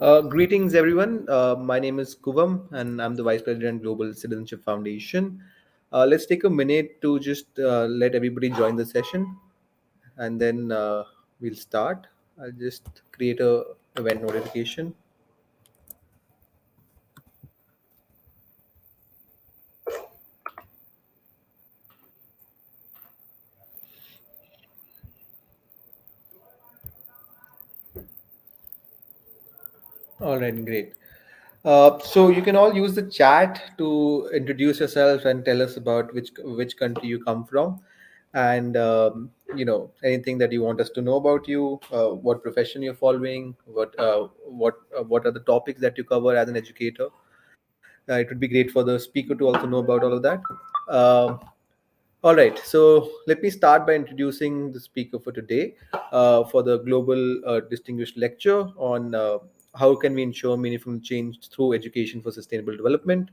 Greetings, everyone. My name is Kuvam, and I'm the Vice President, Global Citizenship Foundation. Let's take a minute to just let everybody join the session, and then we'll start. I'll just create a event notification. All right, great. So you can all use the chat to introduce yourself and tell us about which country you come from, and anything that you want us to know about you, what profession you're following, what are the topics that you cover as an educator. It would be great for the speaker to also know about all of that. Um all right, so let me start by introducing the speaker for today for the global distinguished lecture on how can we ensure meaningful change through education for sustainable development.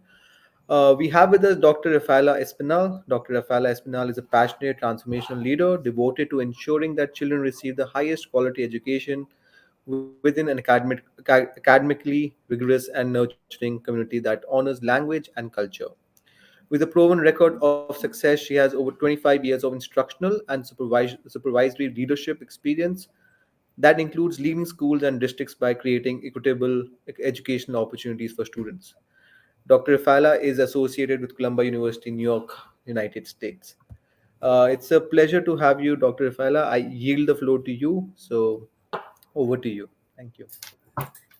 We have with us Dr. Rafaela Espinal. Dr. Rafaela Espinal is a passionate transformational leader devoted to ensuring that children receive the highest quality education within an academically rigorous and nurturing community that honors language and culture. With a proven record of success, she has over 25 years of instructional and supervisory leadership experience that includes leading schools and districts by creating equitable educational opportunities for students. Dr. Rafaela is associated with Columbia University, New York, United States. It's a pleasure to have you, Dr. Rafaela. I yield the floor to you. So, over to you. Thank you.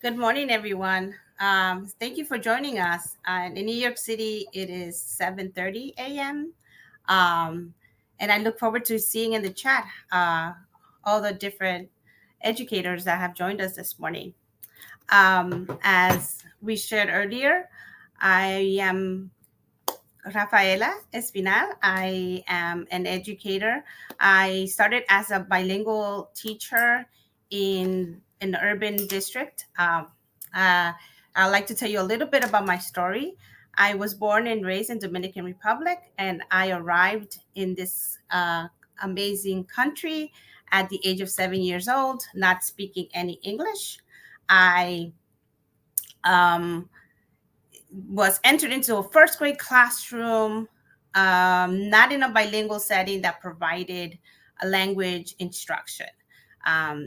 Good morning, everyone. Thank you for joining us. In New York City, it is 7:30 a.m. Um, and I look forward to seeing in the chat all the different educators that have joined us this morning. As we shared earlier, I am Rafaela Espinal. I am an educator. I started as a bilingual teacher in an urban district. I'd like to tell you a little bit about my story. I was born and raised in Dominican Republic, and I arrived in this amazing country at the age of 7 years old, not speaking any English. I um, was entered into a first grade classroom, not in a bilingual setting that provided a language instruction.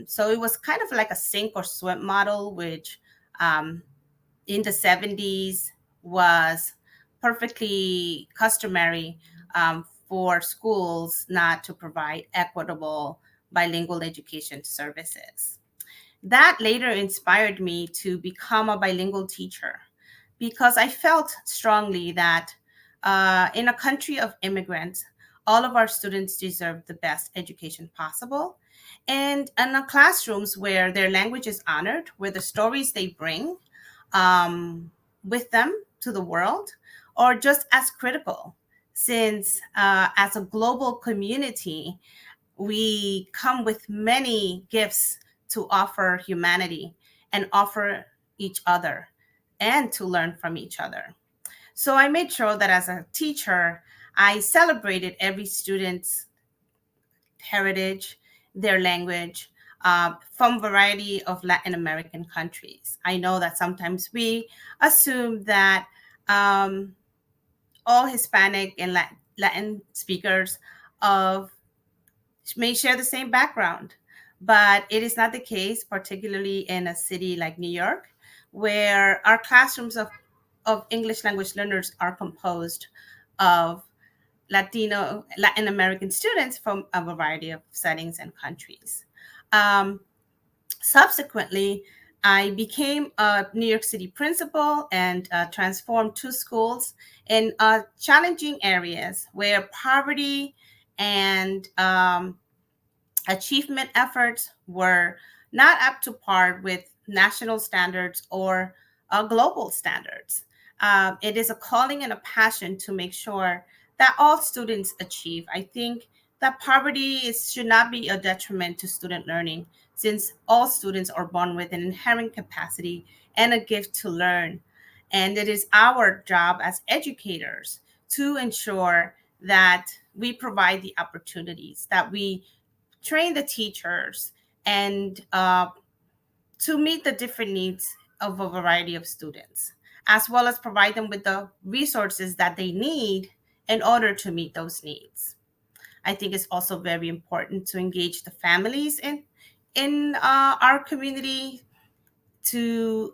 So it was kind of like a sink or swim model, which um, in the 70s was perfectly customary for schools not to provide equitable bilingual education services. That later inspired me to become a bilingual teacher because I felt strongly that in a country of immigrants, all of our students deserve the best education possible. And in the classrooms where their language is honored, where the stories they bring with them to the world are just as critical, since as a global community, we come with many gifts to offer humanity and offer each other and to learn from each other. So I made sure that as a teacher, I celebrated every student's heritage, their language, from a variety of Latin American countries. I know that sometimes we assume that um, all Hispanic and Latin speakers of may share the same background, but it is not the case, particularly in a city like New York, where our classrooms of English language learners are composed of Latin American students from a variety of settings and countries. Um, Subsequently, I became a New York City principal and transformed two schools in challenging areas where poverty and achievement efforts were not up to par with national standards or global standards. It is a calling and a passion to make sure that all students achieve. I think that should not be a detriment to student learning, since all students are born with an inherent capacity and a gift to learn. And it is our job as educators to ensure that we provide the opportunities, that we train the teachers, and to meet the different needs of a variety of students, as well as provide them with the resources that they need in order to meet those needs. I think it's also very important to engage the families in our community to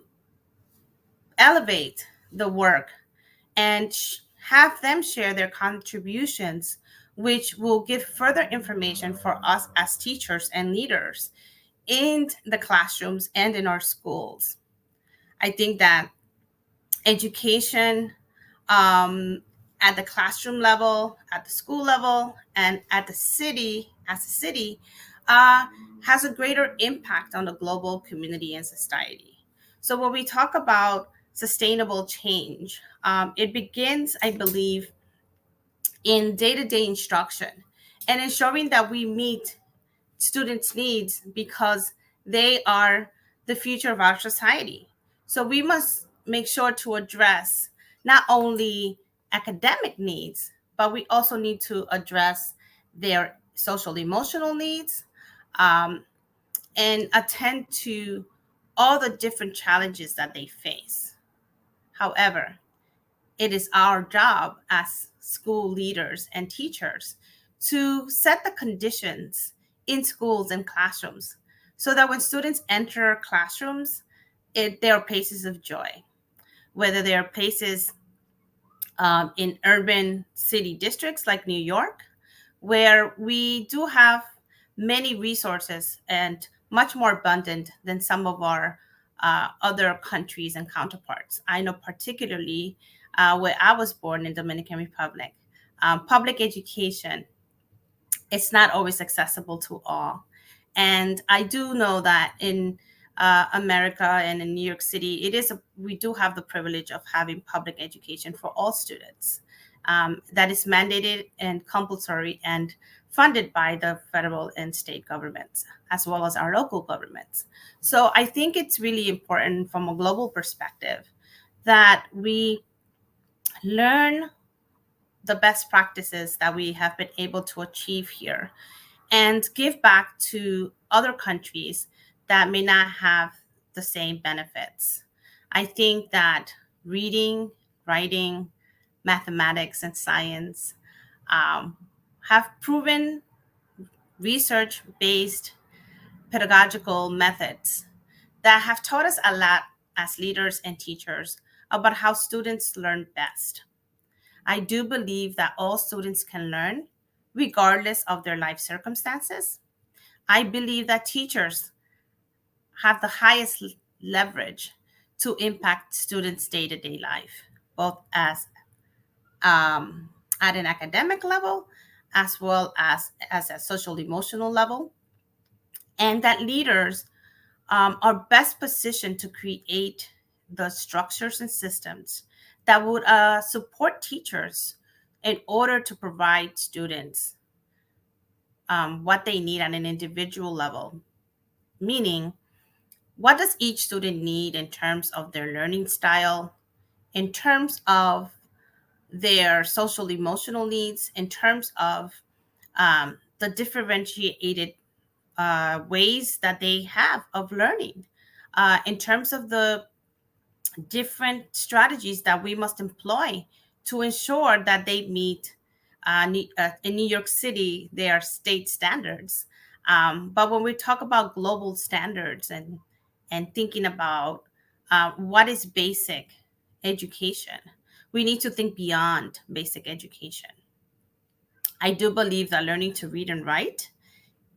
elevate the work and have them share their contributions, which will give further information for us as teachers and leaders in the classrooms and in our schools. I think that education, um, at the classroom level, at the school level, and at the city, as a city, uh, has a greater impact on the global community and society. So when we talk about sustainable change, it begins, I believe, in day-to-day instruction and ensuring that we meet students' needs because they are the future of our society. So we must make sure to address not only academic needs, but we also need to address their social emotional needs, um, and attend to all the different challenges that they face. However, it is our job as school leaders and teachers to set the conditions in schools and classrooms so that when students enter classrooms, they are places of joy, whether they are places in urban city districts like New York, where we do have many resources and much more abundant than some of our other countries and counterparts. I know particularly where I was born in Dominican Republic, public education, it's not always accessible to all. And I do know that in America and in New York City, we do have the privilege of having public education for all students. That is mandated and compulsory and funded by the federal and state governments, as well as our local governments. So I think it's really important from a global perspective that we learn the best practices that we have been able to achieve here and give back to other countries that may not have the same benefits. I think that reading, writing, mathematics, and science um, have proven research based pedagogical methods that have taught us a lot as leaders and teachers about how students learn best. I do believe that all students can learn regardless of their life circumstances. I believe that teachers have the highest leverage to impact students' day to day life, both as at an academic level as well as a social emotional level, and that leaders are best positioned to create the structures and systems that would support teachers in order to provide students what they need on an individual level, meaning what does each student need in terms of their learning style, in terms of their social emotional needs, in terms of the differentiated ways that they have of learning, in terms of the different strategies that we must employ to ensure that they meet in New York City their state standards. But when we talk about global standards and thinking about what is basic education, we need to think beyond basic education. I do believe that learning to read and write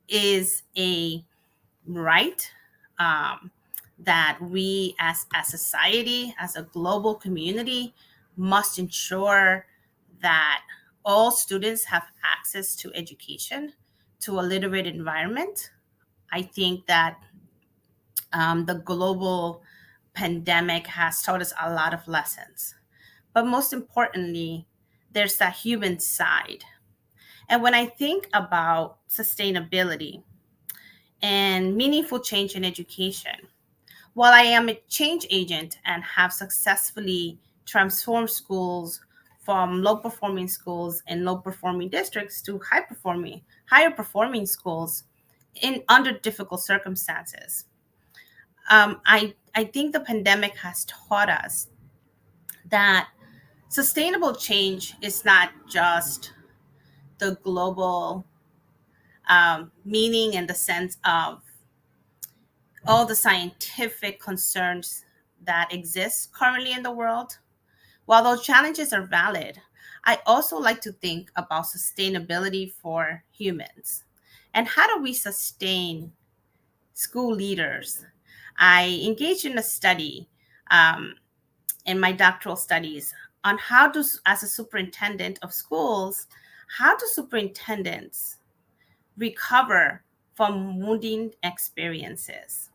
is a right, um, that we as society, as a global community, must ensure that all students have access to education, to a literate environment. I think that the global pandemic has taught us a lot of lessons. But most importantly, there's that human side. And when I think about sustainability and meaningful change in education, while I am a change agent and have successfully transformed schools from low performing schools in low performing districts to higher performing schools in under difficult circumstances, I think the pandemic has taught us that sustainable change is not just the global meaning and the sense of all the scientific concerns that exist currently in the world. While those challenges are valid, I also like to think about sustainability for humans. And how do we sustain school leaders? I engaged in a study um, in my doctoral studies on how to, as a superintendent of schools, how do superintendents recover from wounding experiences?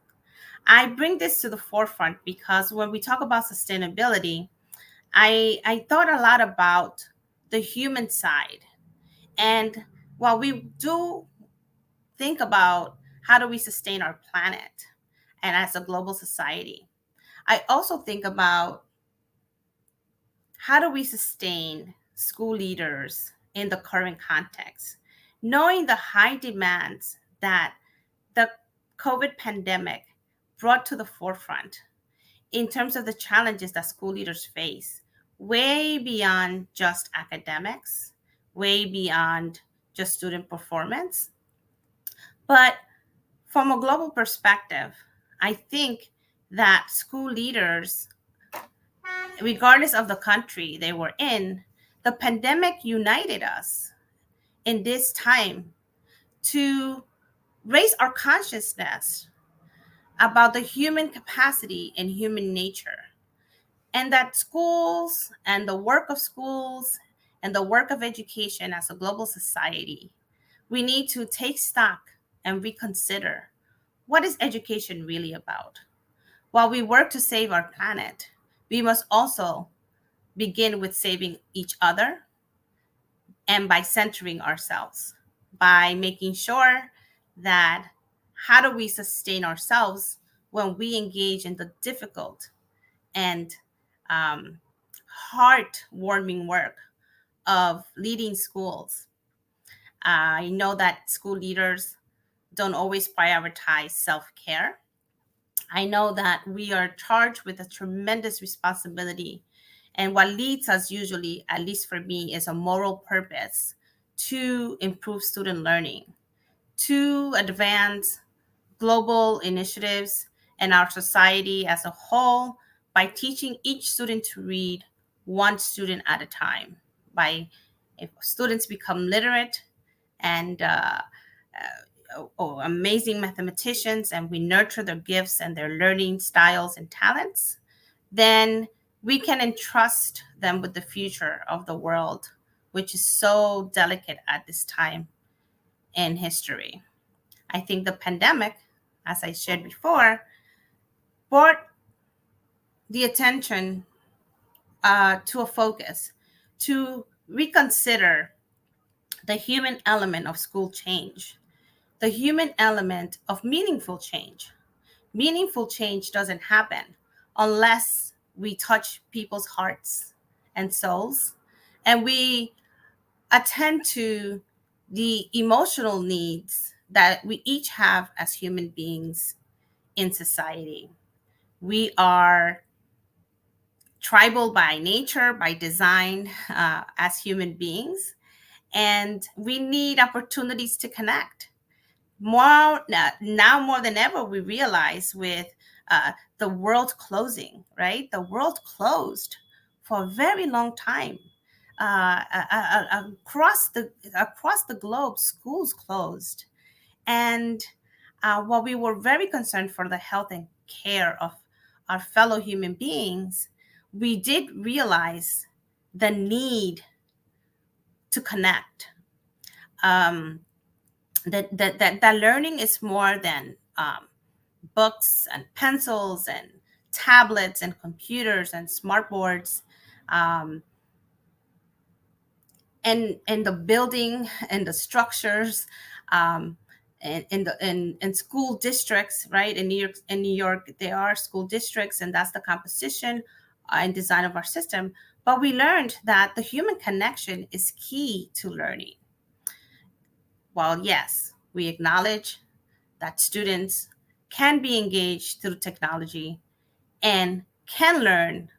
I bring this to the forefront because when we talk about sustainability, I thought a lot about the human side. And while we do think about how do we sustain our planet and as a global society, I also think about how do we sustain school leaders in the current context, knowing the high demands that the COVID pandemic brought to the forefront in terms of the challenges that school leaders face, way beyond just academics, way beyond just student performance. But from a global perspective, I think that school leaders, regardless of the country they were in, the pandemic united us in this time to raise our consciousness about the human capacity and human nature, and that schools and the work of schools and the work of education as a global society, we need to take stock and reconsider what is education really about. While we work to save our planet, we must also begin with saving each other and by centering ourselves, by making sure that how do we sustain ourselves when we engage in the difficult and um, heartwarming work of leading schools. I know that school leaders don't always prioritize self care. I know that we are charged with a tremendous responsibility. And what leads us usually, at least for me, is a moral purpose to improve student learning, to advance global initiatives and our society as a whole by teaching each student to read one student at a time. By if students become literate and amazing mathematicians, and we nurture their gifts and their learning styles and talents, then we can entrust them with the future of the world, which is so delicate at this time in history. I think the pandemic, as I shared before, brought the attention to a focus to reconsider the human element of school change, the human element of meaningful change. Meaningful change doesn't happen unless we touch people's hearts and souls and we attend to the emotional needs that we each have as human beings in society. We are tribal by nature, by design, as human beings, and we need opportunities to connect. More now more than ever, we realize with the world closing, right? The world closed for a very long time. Across the globe, schools closed, and while we were very concerned for the health and care of our fellow human beings, we did realize the need to connect. Um, that learning is more than books and pencils and tablets and computers and smartboards, um, and the building and the structures, um, and in school districts, right? In New York, there are school districts, and that's the composition and design of our system. But we learned that the human connection is key to learning. While yes, we acknowledge that students can be engaged through technology, and can learn,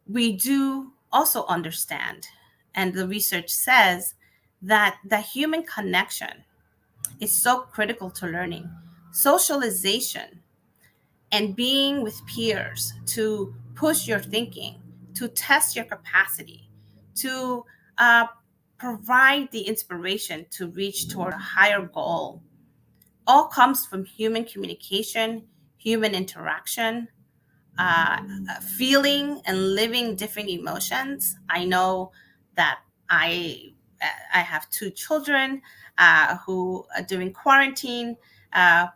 we do also understand, and the research says that the human connection is so critical to learning. Socialization and being with peers to push your thinking, to test your capacity, to uh, provide the inspiration to reach toward a higher goal, all comes from human communication, human interaction, uh, feeling and living different emotions. I know that I I have two children who during quarantine, uh,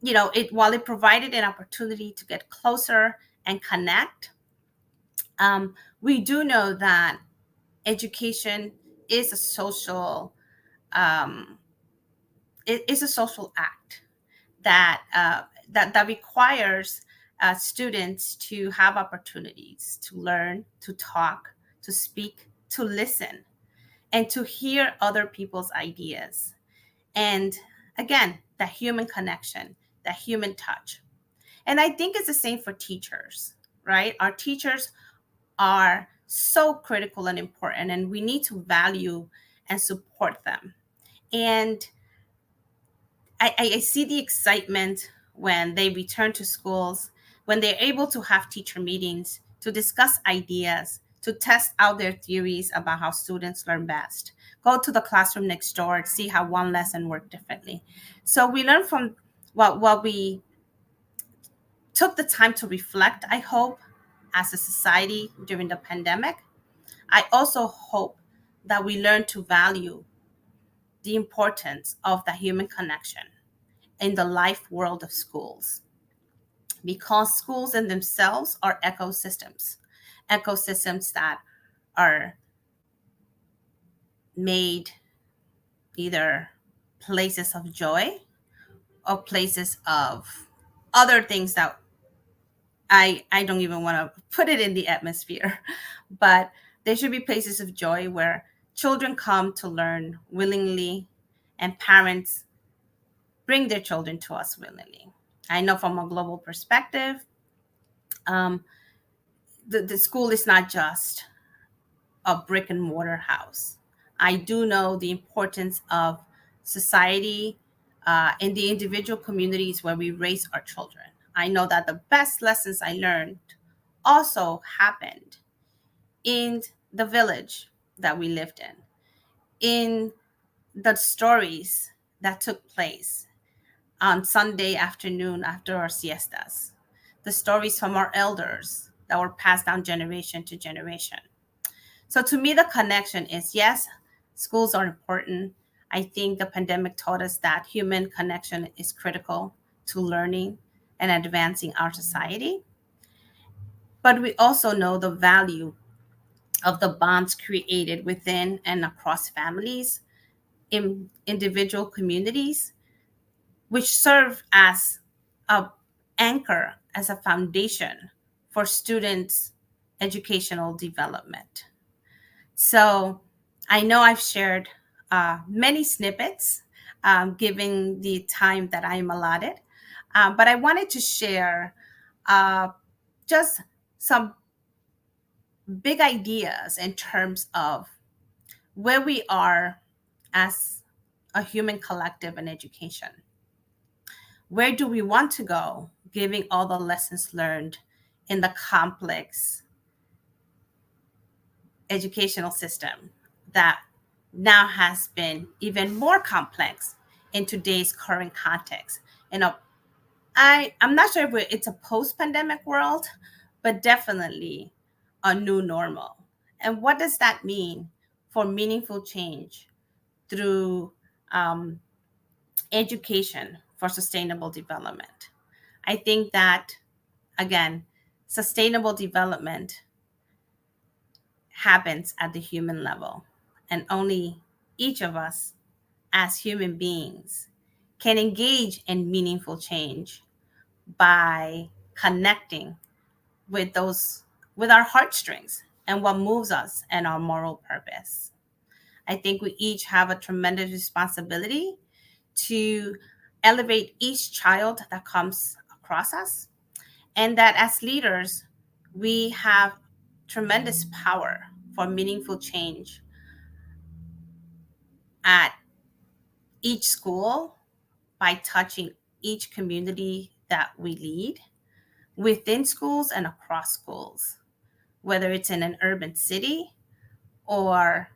it while it provided an opportunity to get closer and connect, we do know that education is a social um, it is a social act that requires students to have opportunities to learn, to talk, to speak, to listen, and to hear other people's ideas. And again, the human connection, the human touch. And I think it's the same for teachers, right? Our teachers are so critical and important, and we need to value and support them. And I see the excitement when they return to schools, when they're able to have teacher meetings to discuss ideas, to test out their theories about how students learn best. Go to the classroom next door and see how one lesson worked differently. So we learn from what we took the time to reflect, I hope, as a society during the pandemic. I also hope that we learn to value the importance of the human connection in the life world of schools, because schools in themselves are ecosystems that are made either places of joy or places of other things that I don't even want to put it in the atmosphere. But there should be places of joy where children come to learn willingly, and parents bring their children to us willingly. I know from a global perspective, um, the school is not just a brick and mortar house. I do know the importance of society in the individual communities where we raise our children. I know that the best lessons I learned also happened in the village that we lived in the stories that took place on Sunday afternoon after our siestas, the stories from our elders that were passed down generation to generation. So to me, the connection is yes, schools are important. I think the pandemic taught us that human connection is critical to learning and advancing our society. But we also know the value of the bonds created within and across families, in individual communities, which serve as a anchor, as a foundation for students' educational development. So I know I've shared many snippets, given the time that I'm allotted, but I wanted to share uh, just some big ideas in terms of where we are as a human collective in education. Where do we want to go, giving all the lessons learned in the complex educational system that now has been even more complex in today's current context? You know, I'm not sure if it's a post-pandemic world, but definitely a new normal. And what does that mean for meaningful change through um, education for sustainable development? I think that, again, sustainable development happens at the human level, and only each of us as human beings can engage in meaningful change by connecting with those with our heartstrings and what moves us and our moral purpose. I think we each have a tremendous responsibility to elevate each child that comes across us, and that as leaders, we have tremendous power for meaningful change at each school by touching each community that we lead within schools and across schools, whether it's in an urban city or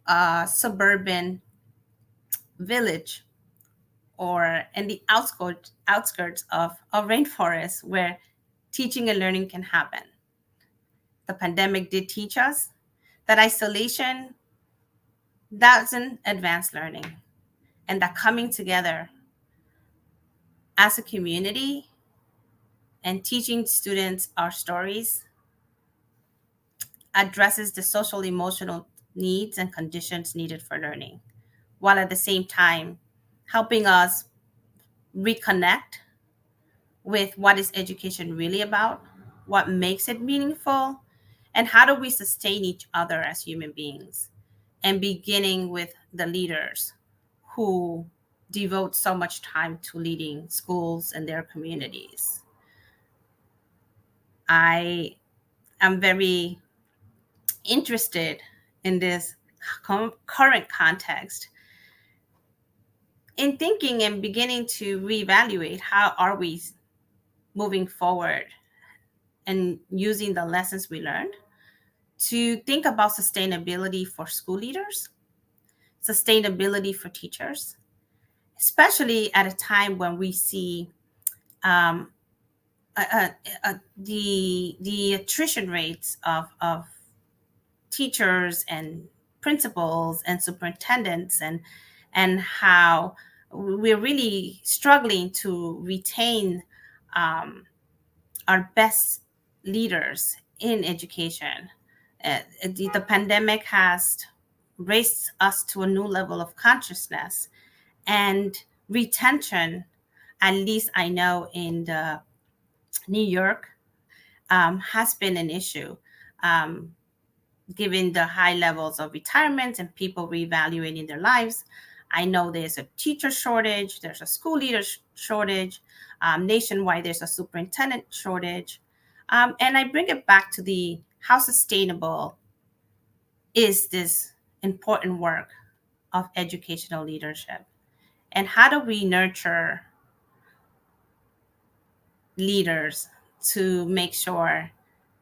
a suburban village or in the outskirts of a rainforest where teaching and learning can happen. The pandemic did teach us that isolation doesn't advance learning, and that coming together as a community and teaching students our stories addresses the social emotional needs and conditions needed for learning, while at the same time helping us reconnect with what is education really about, what makes it meaningful, and how do we sustain each other as human beings. And beginning with the leaders who devote so much time to leading schools and their communities. I am very interested in this current context in thinking and beginning to reevaluate how are we moving forward and using the lessons we learned to think about sustainability for school leaders, sustainability for teachers, especially at a time when we see um, the attrition rates of teachers and principals and superintendents, and how we're really struggling to retain um, our best leaders in education. The pandemic has raised us to a new level of consciousness and retention. At least I know in New York has been an issue. Um, Given the high levels of retirement and people reevaluating their lives, I know there's a teacher shortage, there's a school leader shortage, nationwide there's a superintendent shortage, and I bring it back to the how sustainable is this important work of educational leadership, and how do we nurture leaders to make sure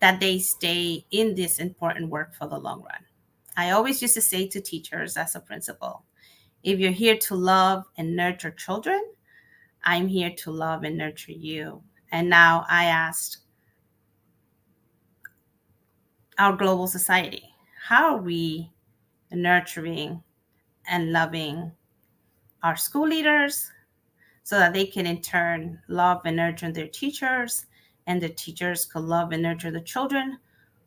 that they stay in this important work for the long run. I always used to say to teachers as a principal, if you're here to love and nurture children, I'm here to love and nurture you. And now I asked our global society, how are we nurturing and loving our school leaders so that they can in turn love and nurture their teachers, and the teachers can love and nurture the children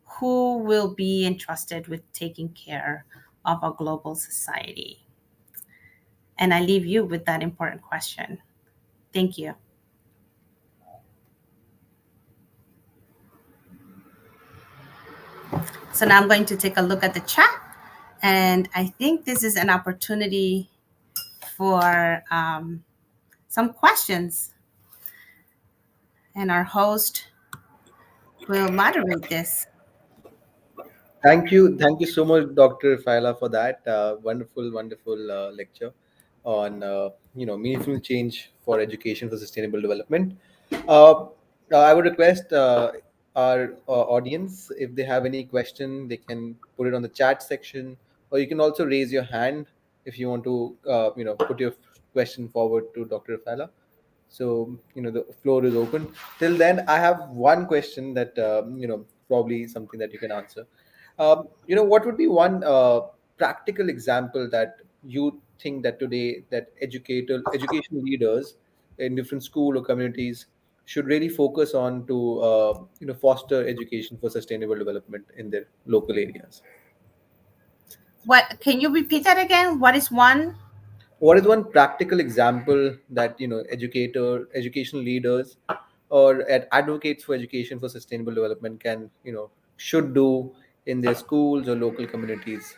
who will be entrusted with taking care of a global society? And I leave you with that important question. Thank you. So now I'm going to take a look at the chat. And I think this is an opportunity for some questions. And our host will moderate this. Thank you so much, Dr. Faila, for that wonderful lecture on meaningful change for education for sustainable development. Uh, I would request our audience, if they have any question, they can put it on the chat section, or you can also raise your hand if you want to put your question forward to Dr. Faila. So the floor is open. Till then, I have one question that probably something that you can answer. What would be one practical example that you think that today that education leaders in different school or communities should really focus on to foster education for sustainable development in their local areas? What can you repeat that again? What is one? What is one practical example that educational leaders or advocates for education for sustainable development can should do in their schools or local communities,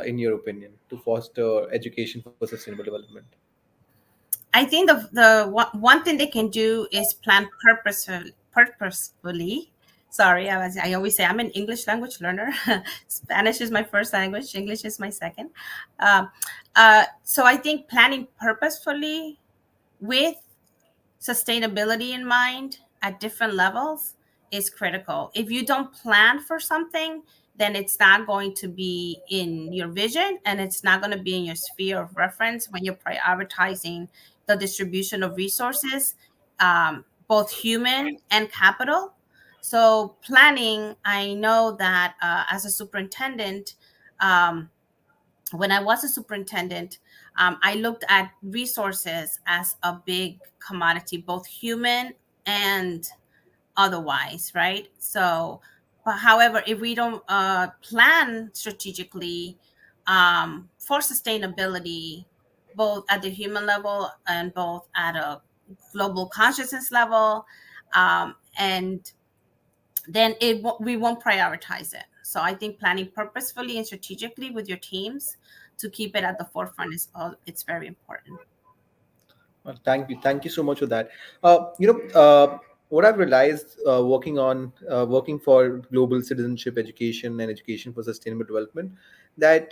in your opinion, to foster education for sustainable development? I think one thing they can do is plan purposefully. Sorry, I always say I'm an English language learner. Spanish is my first language. English is my second. Um, so I think planning purposefully with sustainability in mind at different levels is critical. If you don't plan for something, then it's not going to be in your vision and it's not going to be in your sphere of reference when you're prioritizing the distribution of resources, both human and capital. So, planning, I know that as a superintendent, um, when I was a superintendent, I looked at resources as a big commodity, both human and otherwise, right? So, but however, if we don't plan strategically for sustainability, both at the human level and both at a global consciousness level, and then we won't prioritize it. So I think planning purposefully and strategically with your teams to keep it at the forefront is it's very important. Thank you so much for that. What I've realized working for global citizenship education and education for sustainable development, that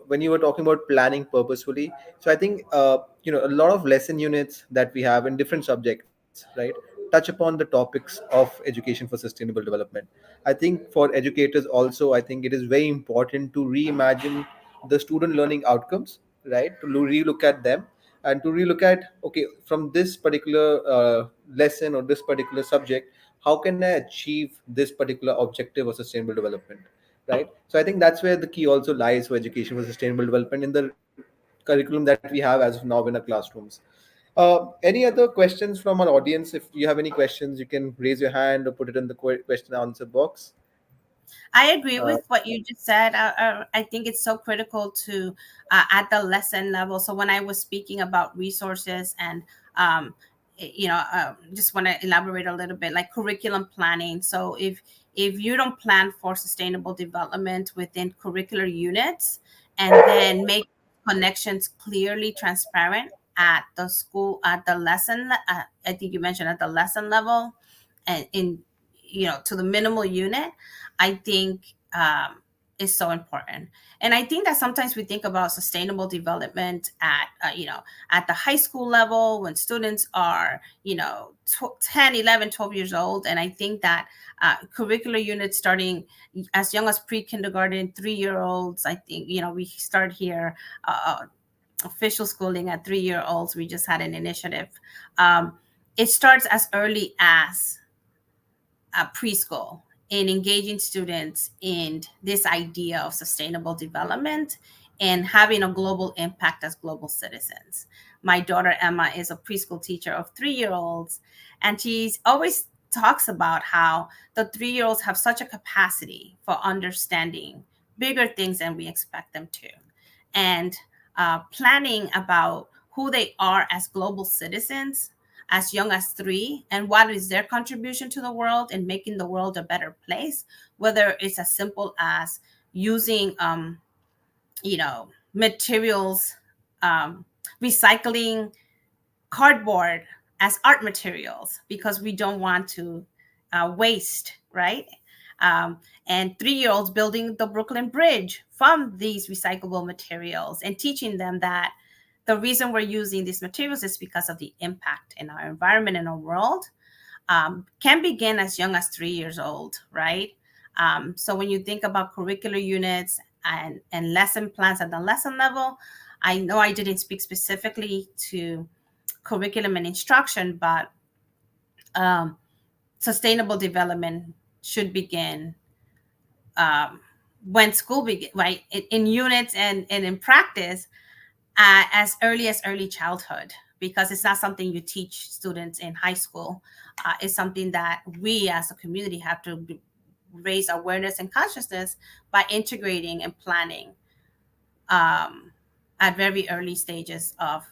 when you were talking about planning purposefully, so I think a lot of lesson units that we have in different subjects, right, touch upon the topics of education for sustainable development. I think for educators also, I think it is very important to reimagine the student learning outcomes, right, to relook at them and to relook at, okay, from this particular lesson or this particular subject, how can I achieve this particular objective of sustainable development, right? So I think that's where the key also lies for education for sustainable development in the curriculum that we have as of now in our classrooms. Any other questions from our audience? If you have any questions, you can raise your hand or put it in the question and answer box. I agree uh, with what you just said. I think it's so critical to at the lesson level. So when I was speaking about resources and just want to elaborate a little bit, like curriculum planning. So if you don't plan for sustainable development within curricular units, and then make connections clearly transparent at the school at the lesson, I think you mentioned at the lesson level, and in to the minimal unit, I think is so important. And I think that sometimes we think about sustainable development at at the high school level when students are 10, 11, 12 years old. And I think that curricular units starting as young as pre-kindergarten, 3-year olds, I think we start here. Official schooling at 3-year olds, we just had an initiative. It starts as early as preschool in engaging students in this idea of sustainable development and having a global impact as global citizens. My daughter Emma is a preschool teacher of 3-year olds, and she's always talks about how the 3-year olds have such a capacity for understanding bigger things than we expect them to. And planning about who they are as global citizens as young as 3 and what is their contribution to the world and making the world a better place, whether it's as simple as using materials, um, recycling cardboard as art materials because we don't want to waste, right? And 3-year olds building the Brooklyn Bridge from these recyclable materials and teaching them that the reason we're using these materials is because of the impact in our environment and our world. Can begin as young as 3 years old, right? So when you think about curricular units and lesson plans at the lesson level, I know I didn't speak specifically to curriculum and instruction, but um, sustainable development should begin um, when school begin, right? In units and in practice as early as early childhood, because it's not something you teach students in high school. It's something that we as a community have to raise awareness and consciousness by integrating and planning um, at very early stages of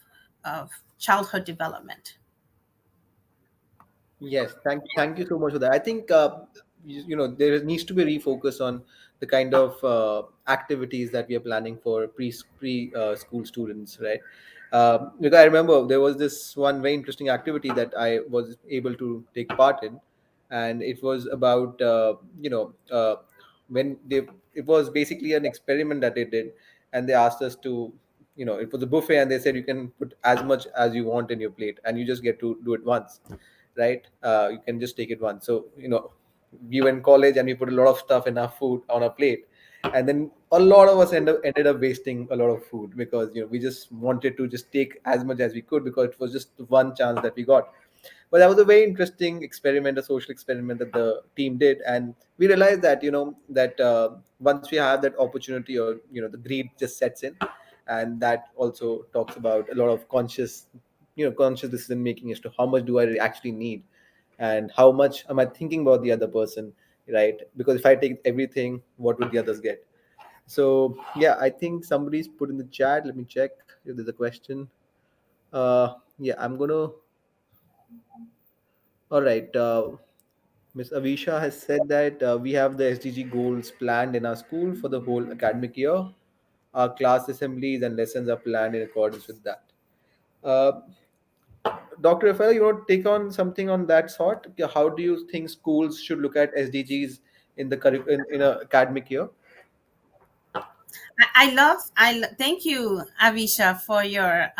childhood development. Yes, thank you so much for that. I think there needs to be refocus on the kind of activities that we are planning for pre school students, right? Because I remember there was this one very interesting activity that I was able to take part in, and it was about when they it was basically an experiment that they did, and they asked us to, it was a buffet, and they said you can put as much as you want in your plate, and you just get to do it once, right? You can just take it once. So we were in college and we put a lot of stuff in our food on our plate, and then a lot of us ended up wasting a lot of food because we just wanted to just take as much as we could because it was just the one chance that we got. But that was a very interesting experiment, a social experiment that the team did, and we realized that that once we have that opportunity, or the greed just sets in, and that also talks about a lot of conscious decision making as to how much do I actually need, and how much am I thinking about the other person, right? Because if I take everything, what would the others get? So yeah, I think somebody's put in the chat. Let me check if there's a question. Yeah, I'm gonna. All right. Ms. Avisha has said that we have the SDG goals planned in our school for the whole academic year. Our class assemblies and lessons are planned in accordance with that. Uh, Dr. Rafael, you want to take on something on that sort? How do you think schools should look at SDGs in the in a academic year? Thank you, Avisha, for your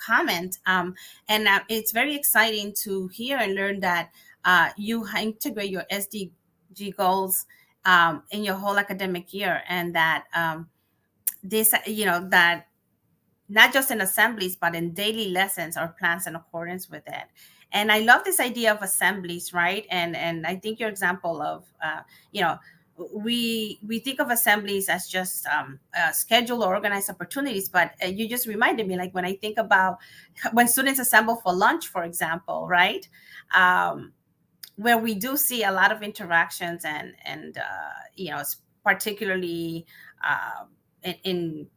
comment. And it's very exciting to hear and learn that you integrate your SDG goals in your whole academic year, and that this, that not just in assemblies, but in daily lessons or plans in accordance with it. And I love this idea of assemblies, right? And I think your example of, you know, we think of assemblies as just scheduled or organized opportunities, but you just reminded me, like when I think about when students assemble for lunch, for example, right? Um, where we do see a lot of interactions and particularly in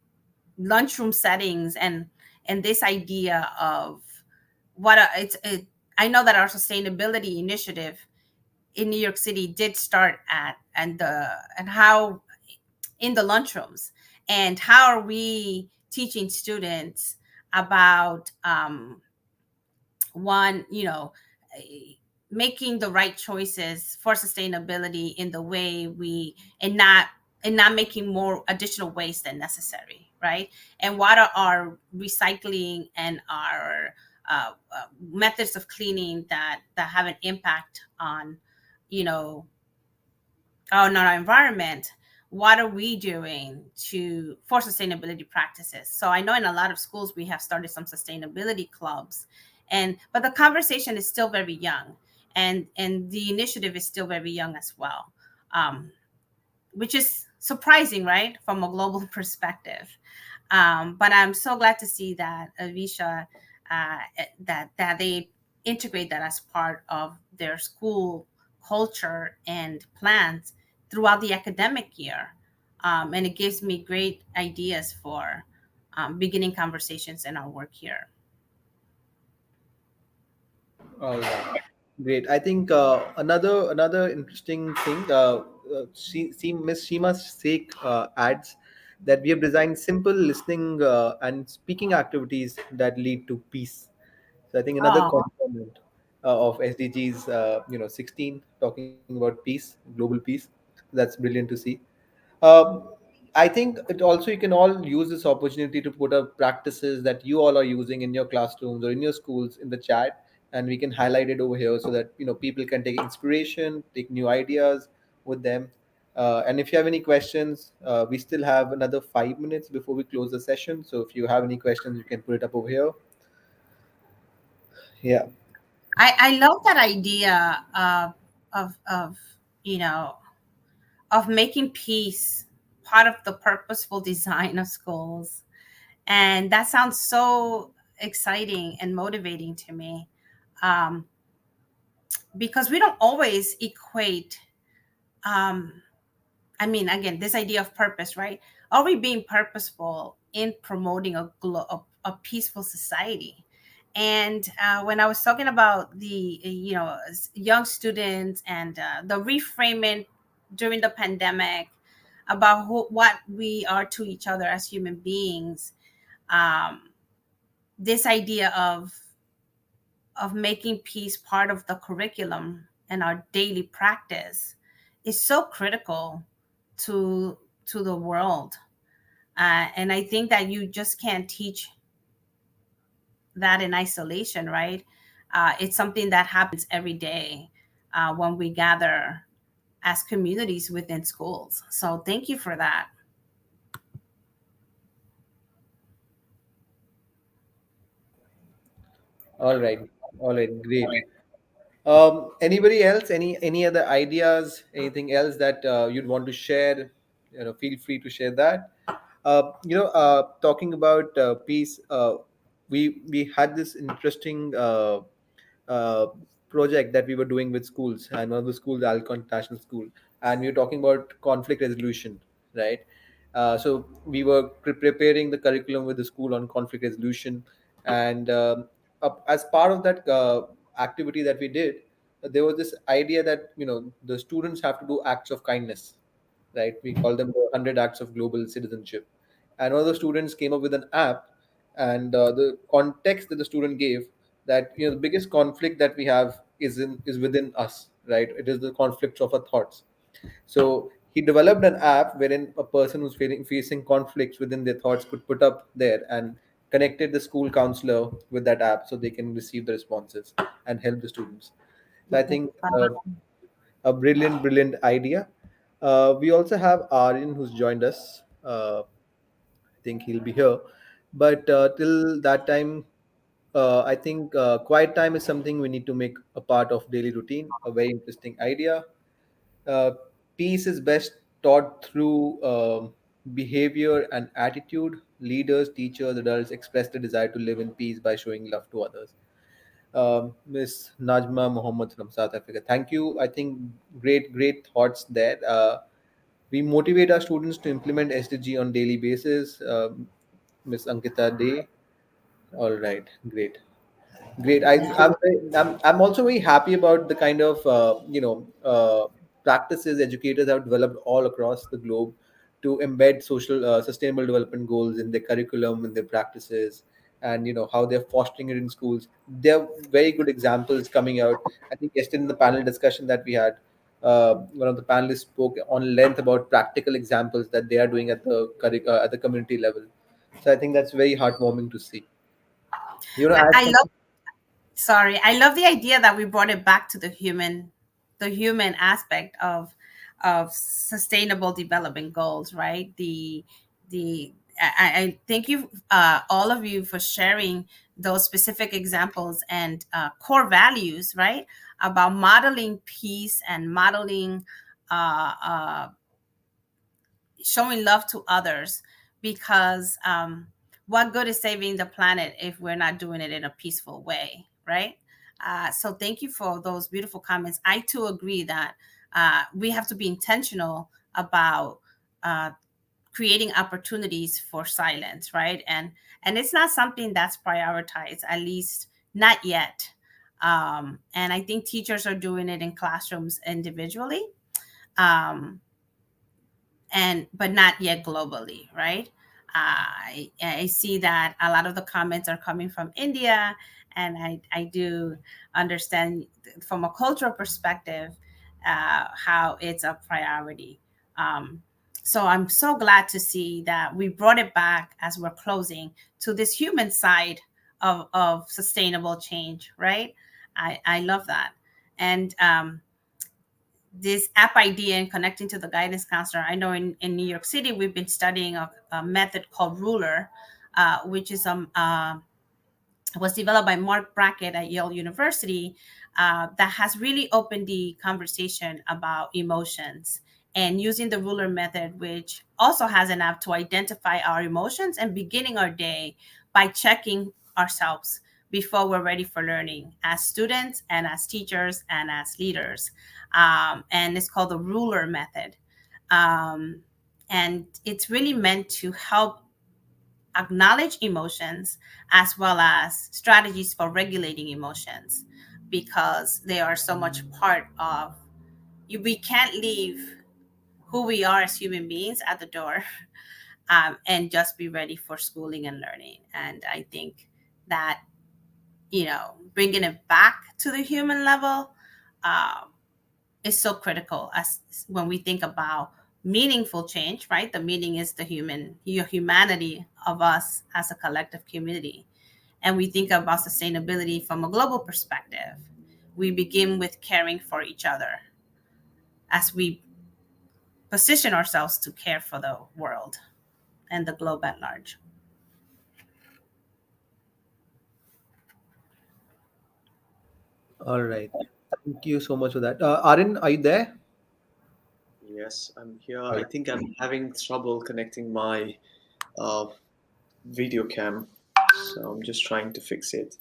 lunchroom settings, and this idea of I know that our sustainability initiative in New York City did start at and how in the lunchrooms, and how are we teaching students about one, eh, making the right choices for sustainability in the way we and not making more additional waste than necessary, right? And what are our recycling and our methods of cleaning that have an impact on, you know on our environment? What are we doing to for sustainability practices? So I know in a lot of schools we have started some sustainability clubs, and but the conversation is still very young, and the initiative is still very young as well, um, which is surprising, right, from a global perspective. But I'm so glad to see that Avisha, that they integrate that as part of their school culture and plans throughout the academic year, and it gives me great ideas for beginning conversations in our work here. All right, great. I think another interesting thing, Miss Shima's sake adds that we have designed simple listening and speaking activities that lead to peace. So I think another Oh, component of SDGs, 16, talking about peace, global peace. That's brilliant to see. Um, I think it also you can all use this opportunity to put up practices that you all are using in your classrooms or in your schools in the chat, and we can highlight it over here so that people can take inspiration, take new ideas with them. And if you have any questions, we still have another 5 minutes before we close the session. So if you have any questions, you can put it up over here. Yeah. I love that idea of you know of making peace part of the purposeful design of schools. And that sounds so exciting and motivating to me, um, because we don't always equate, um, I mean, again, this idea of purpose, right? Are we being purposeful in promoting a peaceful society? And when I was talking about the, young students and the reframing during the pandemic about what we are to each other as human beings, um, this idea of making peace part of the curriculum and our daily practice is so critical to the world. And I think that you just can't teach that in isolation, right? It's something that happens every day when we gather as communities within schools. So thank you for that. All right, all right, great. Anybody else? Any other ideas? Anything else that you'd want to share? Feel free to share that. Talking about peace, we had this interesting uh, project that we were doing with schools, and one of the schools, Alcon International School, and we were talking about conflict resolution, right? So we were preparing the curriculum with the school on conflict resolution, and as part of that activity that we did, there was this idea that the students have to do acts of kindness, right? We call them the 100 acts of global citizenship. And one of the students came up with an app, and the context that the student gave, that the biggest conflict that we have is within us, right? It is the conflicts of our thoughts. So he developed an app wherein a person who's facing conflicts within their thoughts could put up there, and connected the school counselor with that app so they can receive the responses and help the students. So I think a brilliant, brilliant idea. We also have Aryan who's joined us. I think he'll be here. But till that time, I think quiet time is something we need to make a part of daily routine. A very interesting idea. Uh, Peace is best taught through behavior and attitude. Leaders, teachers, adults express the desire to live in peace by showing love to others. Miss Najma Mohammed from South Africa. Thank you. I think great, great thoughts there. We motivate our students to implement SDG on daily basis. Miss Ankita Day. All right, great. Great. I'm also very happy about the kind of practices educators have developed all across the globe to embed social sustainable development goals in their curriculum, in their practices, and how they're fostering it in schools. There are very good examples coming out. I think yesterday in the panel discussion that we had, one of the panelists spoke on length about practical examples that they are doing at the at the community level. So I think that's very heartwarming to see. As I love, sorry, I love the idea that we brought it back to the human aspect of sustainable development goals, right? The I thank you, all of you, for sharing those specific examples and core values, right? About modeling peace and modeling uh, showing love to others, because what good is saving the planet if we're not doing it in a peaceful way, right? So thank you for those beautiful comments. I too agree that we have to be intentional about uh, creating opportunities for silence, right? And it's not something that's prioritized, at least not yet. And I think teachers are doing it in classrooms individually. Um, and but not yet globally, right? I see that a lot of the comments are coming from India, and I do understand from a cultural perspective how it's a priority. Um, so I'm so glad to see that we brought it back as we're closing to this human side of sustainable change, right? I love that. And this app idea and connecting to the guidance counselor. I know in New York City, we've been studying a method called Ruler, which is was developed by Mark Brackett at Yale University, that has really opened the conversation about emotions, and using the ruler method, which also has an app to identify our emotions and beginning our day by checking ourselves before we're ready for learning as students and as teachers and as leaders. And it's called the ruler method. Um, and it's really meant to help acknowledge emotions as well as strategies for regulating emotions, because they are so much part of you. We can't leave who we are as human beings at the door, and just be ready for schooling and learning. And I think that, bringing it back to the human level uh, is so critical as when we think about meaningful change, right? The meaning is the humanity of us as a collective community. And we think about sustainability from a global perspective. We begin with caring for each other as we position ourselves to care for the world and the globe at large. All right. Thank you so much for that. Arin, are you there? Yes, I'm here. All I right. think I'm having trouble connecting my uh, video cam, so I'm just trying to fix it.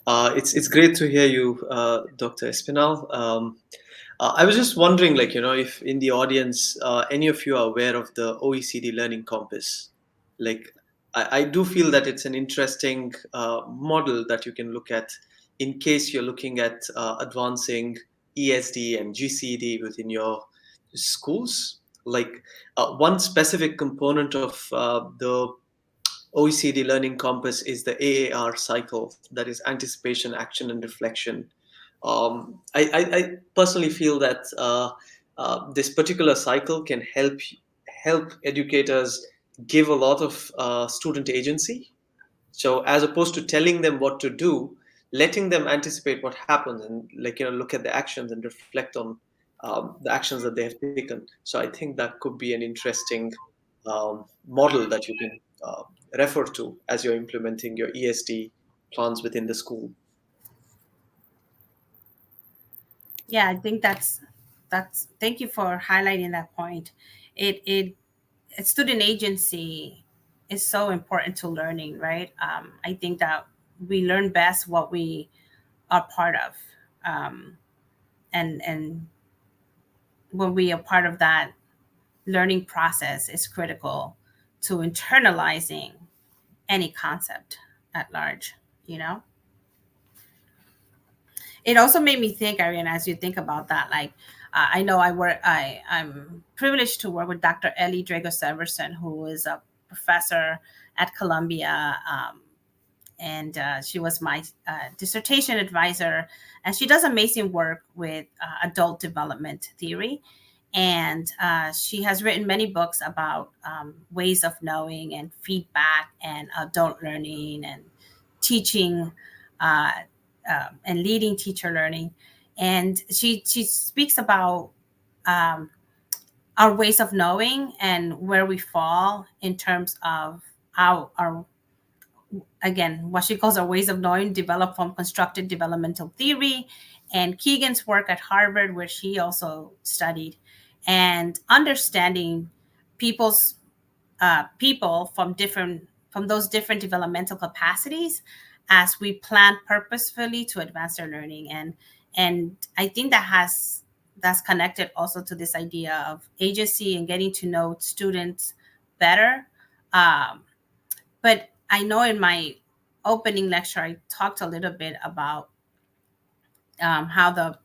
It's great to hear you, Dr. Espinal. I was just wondering, like, if in the audience, any of you are aware of the OECD Learning Compass. Like, I do feel that it's an interesting model that you can look at in case you're looking at advancing ESD and GCD within your schools. Like, one specific component of the OECD Learning Compass is the AAR cycle, that is anticipation, action, and reflection. I personally feel that this particular cycle can help educators give a lot of student agency. So as opposed to telling them what to do, letting them anticipate what happens and, like, look at the actions and reflect on the actions that they have taken. So I think that could be an interesting model that you can refer to as you're implementing your ESD plans within the school. Yeah, I think that's thank you for highlighting that point. It student agency is so important to learning, right? I think that we learn best what we are part of, um, and when we are part of that learning process is critical to internalizing any concept at large. You know, it also made me think, Ariane, as you think about that, like I know I'm privileged to work with Dr. Ellie Drago Severson, who is a professor at Columbia, and she was my dissertation advisor, and she does amazing work with adult development theory, and she has written many books about ways of knowing and feedback and adult learning and teaching, uh, and leading teacher learning, and she speaks about um, our ways of knowing and where we fall in terms of how our, again, what she calls our ways of knowing develop from constructed developmental theory and Keegan's work at Harvard, where she also studied, and understanding people's people from those different developmental capacities as we plan purposefully to advance their learning. And I think that's connected also to this idea of agency and getting to know students better. um, but I know in my opening lecture, I talked a little bit about how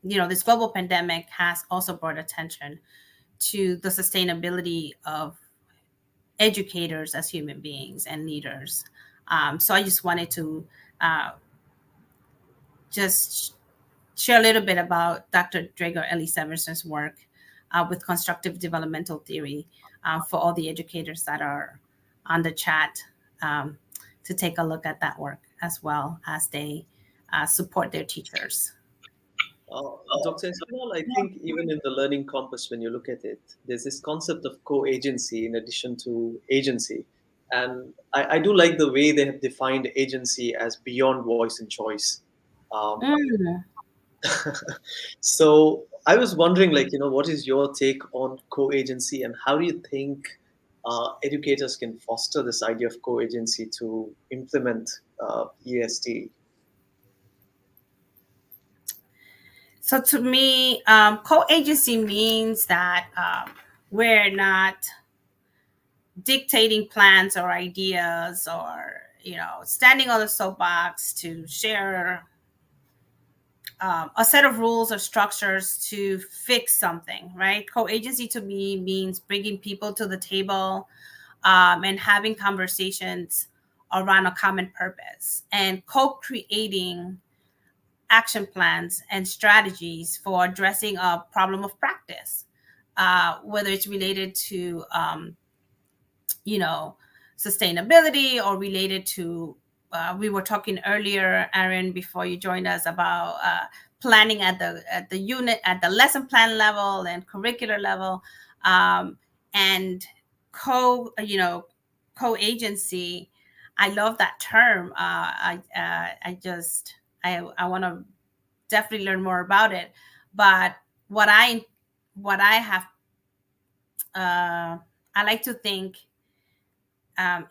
this global pandemic has also brought attention to the sustainability of educators as human beings and leaders. So I just wanted to uh, just share a little bit about Dr. Drago Ellie Severson's work with constructive developmental theory for all the educators that are on the chat, um, to take a look at that work as well as they support their teachers. Dr. Espinal, I think even in the learning compass, when you look at it, there's this concept of co-agency in addition to agency. And I do like the way they have defined agency as beyond voice and choice. Um, Mm. so I was wondering, like, what is your take on co-agency and how do you think educators can foster this idea of co-agency to implement ESD? So to me, co-agency means that we're not dictating plans or ideas or standing on the soapbox to share a set of rules or structures to fix something, right? Co-agency to me means bringing people to the table, and having conversations around a common purpose and co-creating action plans and strategies for addressing a problem of practice, whether it's related to you know, sustainability or related to we were talking earlier, Aaron, before you joined us about planning at the unit at the lesson plan level and curricular level, um, and co-agency. I love that term. I want to definitely learn more about it. But what I what I have I like to think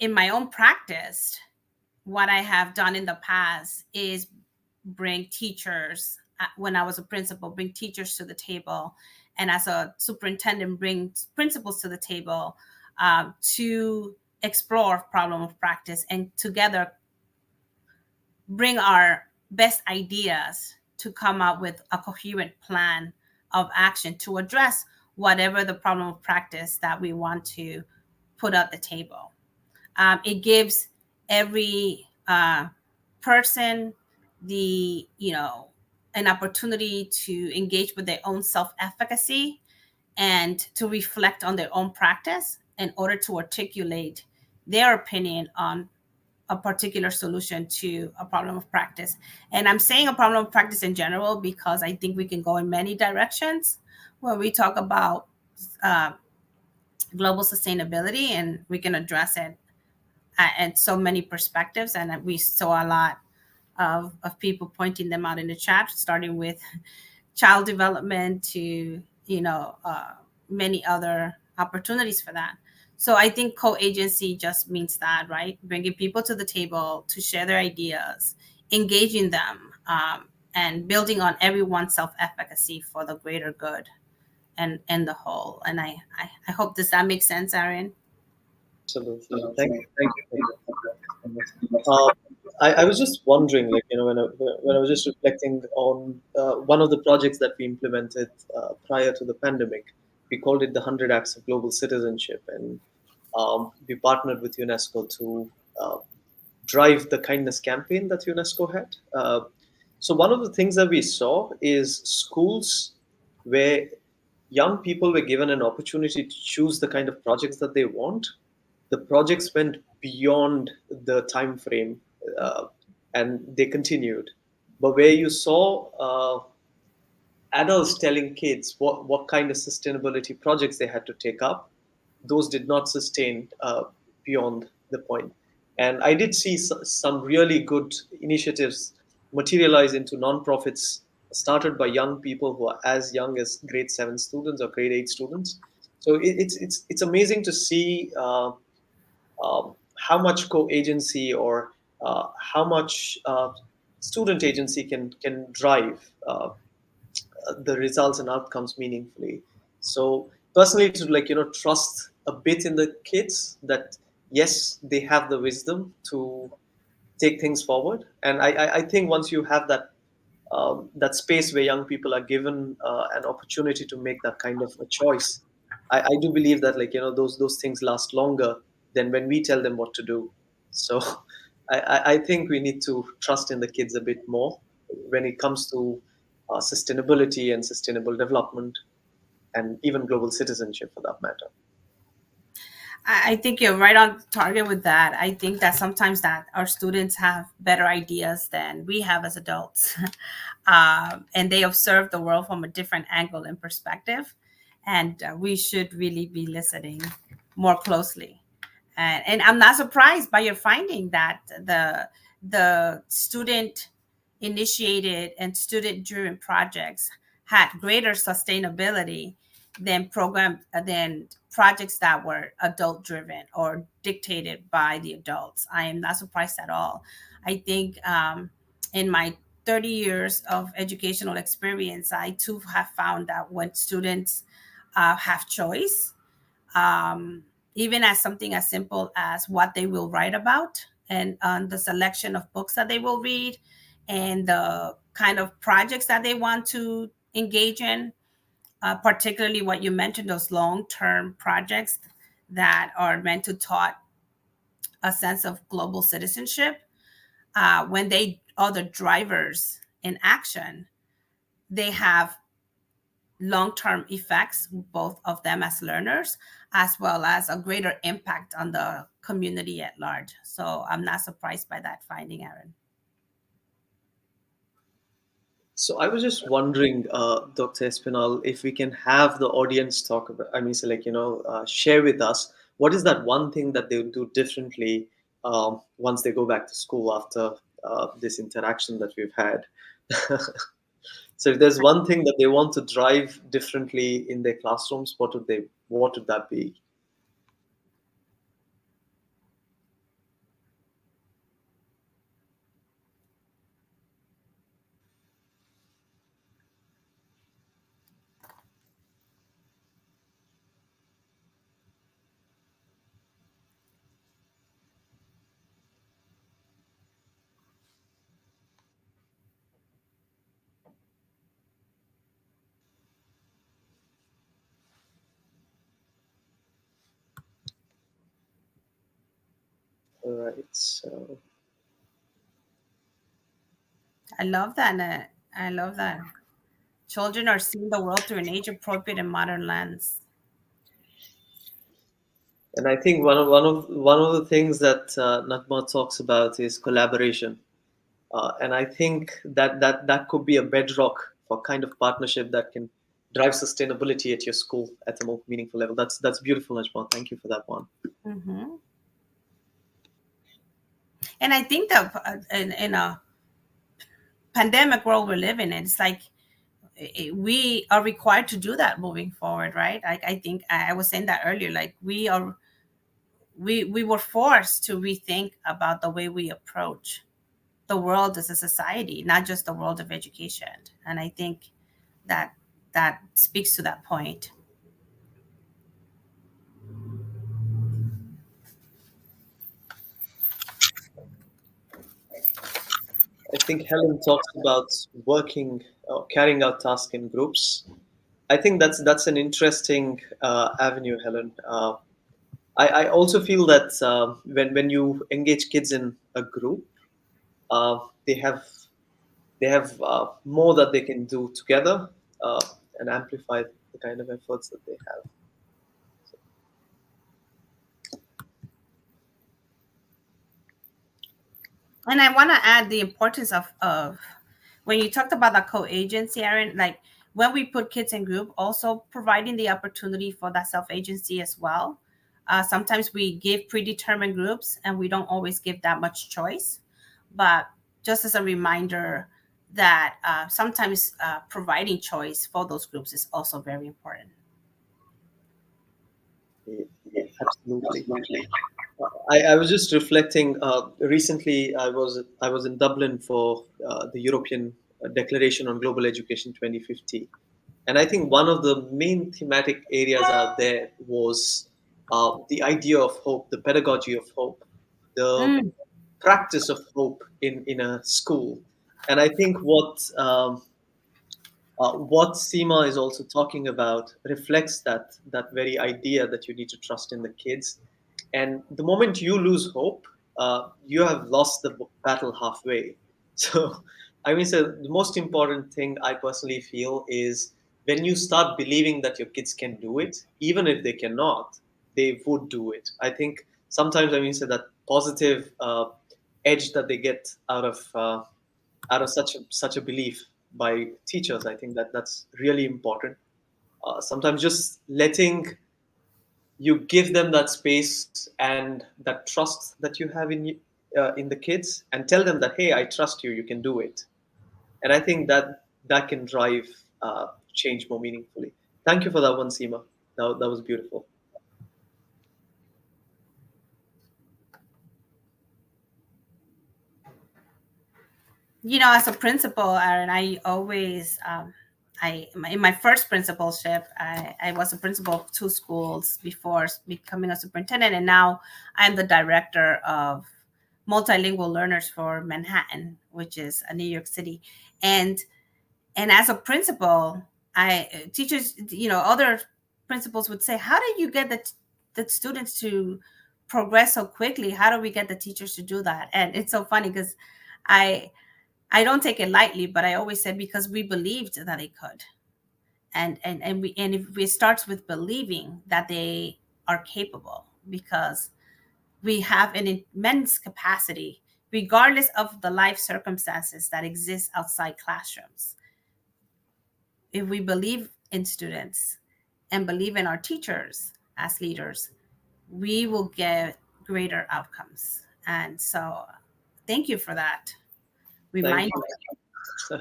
in my own practice, what I have done in the past is bring teachers, when I was a principal, bring teachers to the table, and as a superintendent, bring principals to the table to explore problem of practice and together bring our best ideas to come up with a coherent plan of action to address whatever the problem of practice that we want to put at the table. It gives every person the an opportunity to engage with their own self-efficacy and to reflect on their own practice in order to articulate their opinion on a particular solution to a problem of practice. And I'm saying a problem of practice in general because I think we can go in many directions when we talk about uh, global sustainability, and we can address it and so many perspectives. And we saw a lot of people pointing them out in the chat, starting with child development to, many other opportunities for that. So I think co-agency just means that, right? Bringing people to the table to share their ideas, engaging them, and building on everyone's self-efficacy for the greater good and the whole. And I hope that makes sense, Aaron. Absolutely. Thank you for that. I was just wondering, like, when I was just reflecting on one of the projects that we implemented prior to the pandemic. We called it the 100 Acts of Global Citizenship, and we partnered with UNESCO to drive the kindness campaign that UNESCO had. So one of the things that we saw is schools where young people were given an opportunity to choose the kind of projects that they want. The projects went beyond the time frame, uh, and they continued. But where you saw adults telling kids what kind of sustainability projects they had to take up, those did not sustain beyond the point. And I did see some really good initiatives materialize into nonprofits started by young people who are as young as grade 7 students or grade 8 students. So it's amazing to see how much co-agency or how much student agency can drive the results and outcomes meaningfully. So personally, to trust a bit in the kids that yes, they have the wisdom to take things forward. And I think once you have that space where young people are given an opportunity to make that kind of a choice, I do believe that those things last longer than when we tell them what to do. So I think we need to trust in the kids a bit more when it comes to sustainability and sustainable development and even global citizenship for that matter. I think you're right on target with that. I think that sometimes that our students have better ideas than we have as adults, and they observe the world from a different angle and perspective, and we should really be listening more closely. And I'm not surprised by your finding that the student initiated and student driven projects had greater sustainability than projects that were adult driven or dictated by the adults. I am not surprised at all. I think in my 30 years of educational experience, I too have found that when students have choice, um, even as something as simple as what they will write about and the selection of books that they will read and the kind of projects that they want to engage in, particularly what you mentioned, those long-term projects that are meant to taught a sense of global citizenship. When they are the drivers in action, they have long-term effects, both of them as learners, as well as a greater impact on the community at large. So I'm not surprised by that finding, Aaron. So I was just wondering, Dr. Espinal, if we can have the audience talk about, I mean, so like, share with us what is that one thing that they would do differently once they go back to school after this interaction that we've had. So if there's one thing that they want to drive differently in their classrooms, what would that be? All right. So I love that. I love that. Children are seeing the world through an age-appropriate and modern lens. and I think one of the things that Natma talks about is collaboration. And I think that could be a bedrock for kind of partnership that can drive sustainability at your school at a more meaningful level. That's beautiful, Najma. Thank you for that one. Hmm. And I think that in a pandemic world we're living in, it's like we are required to do that moving forward, right? I think I was saying that earlier. Like we were forced to rethink about the way we approach the world as a society, not just the world of education. And I think that that speaks to that point. I think Helen talks about working or carrying out tasks in groups. I think that's an interesting avenue, Helen. I also feel that when you engage kids in a group, uh, they have they have more that they can do together uh, and amplify the kind of efforts that they have. And I want to add the importance of when you talked about the co-agency, Aaron, like when we put kids in group, also providing the opportunity for that self-agency as well. Sometimes we give predetermined groups and we don't always give that much choice. But just as a reminder that sometimes providing choice for those groups is also very important. Yeah, absolutely. I was just reflecting. Recently, I was in Dublin for the European Declaration on Global Education 2050, and I think one of the main thematic areas out there was the idea of hope, the pedagogy of hope, the Mm, practice of hope in a school. And I think what Seema is also talking about reflects that very idea that you need to trust in the kids. And the moment you lose hope, you have lost the battle halfway. So, I mean, so the most important thing I personally feel is when you start believing that your kids can do it, even if they cannot, they would do it. I think sometimes, I mean, so that positive edge that they get out of such a belief by teachers. I think that's really important. Sometimes just letting you give them that space and that trust that you have in the kids, and tell them that hey, I trust you. You can do it. And I think that can drive change more meaningfully. Thank you for that one, Seema. That was beautiful. as a principal, Aaron, I always, in my first principalship, I was a principal of two schools before becoming a superintendent, and now I'm the director of multilingual learners for Manhattan, which is a New York City, and as a principal, I teachers, other principals would say, "How do you get the students to progress so quickly. How do we get the teachers to do that? And it's so funny because I I don't take it lightly, but I always said because we believed that they could. And if it starts with believing that they are capable, because we have an immense capacity regardless of the life circumstances that exist outside classrooms. If we believe in students and believe in our teachers as leaders, we will get greater outcomes. And so thank you for that Thank reminder. you.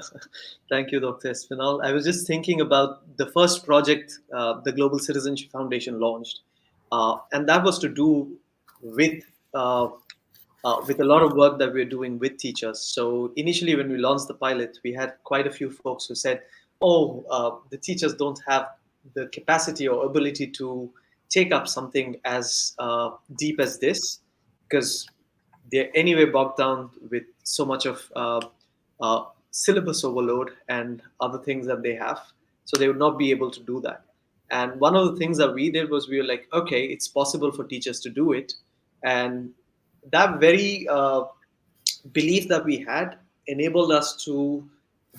Thank you, Dr. Espinal. I was just thinking about the first project the Global Citizenship Foundation launched, and that was to do with uh, with a lot of work that we're doing with teachers. So initially, when we launched the pilot, we had quite a few folks who said, "Oh, the teachers don't have the capacity or ability to take up something as deep as this, because they're anyway bogged down with so much of syllabus overload and other things that they have. So they would not be able to do that." And one of the things that we did was we were like, okay, it's possible for teachers to do it. And that very belief that we had enabled us to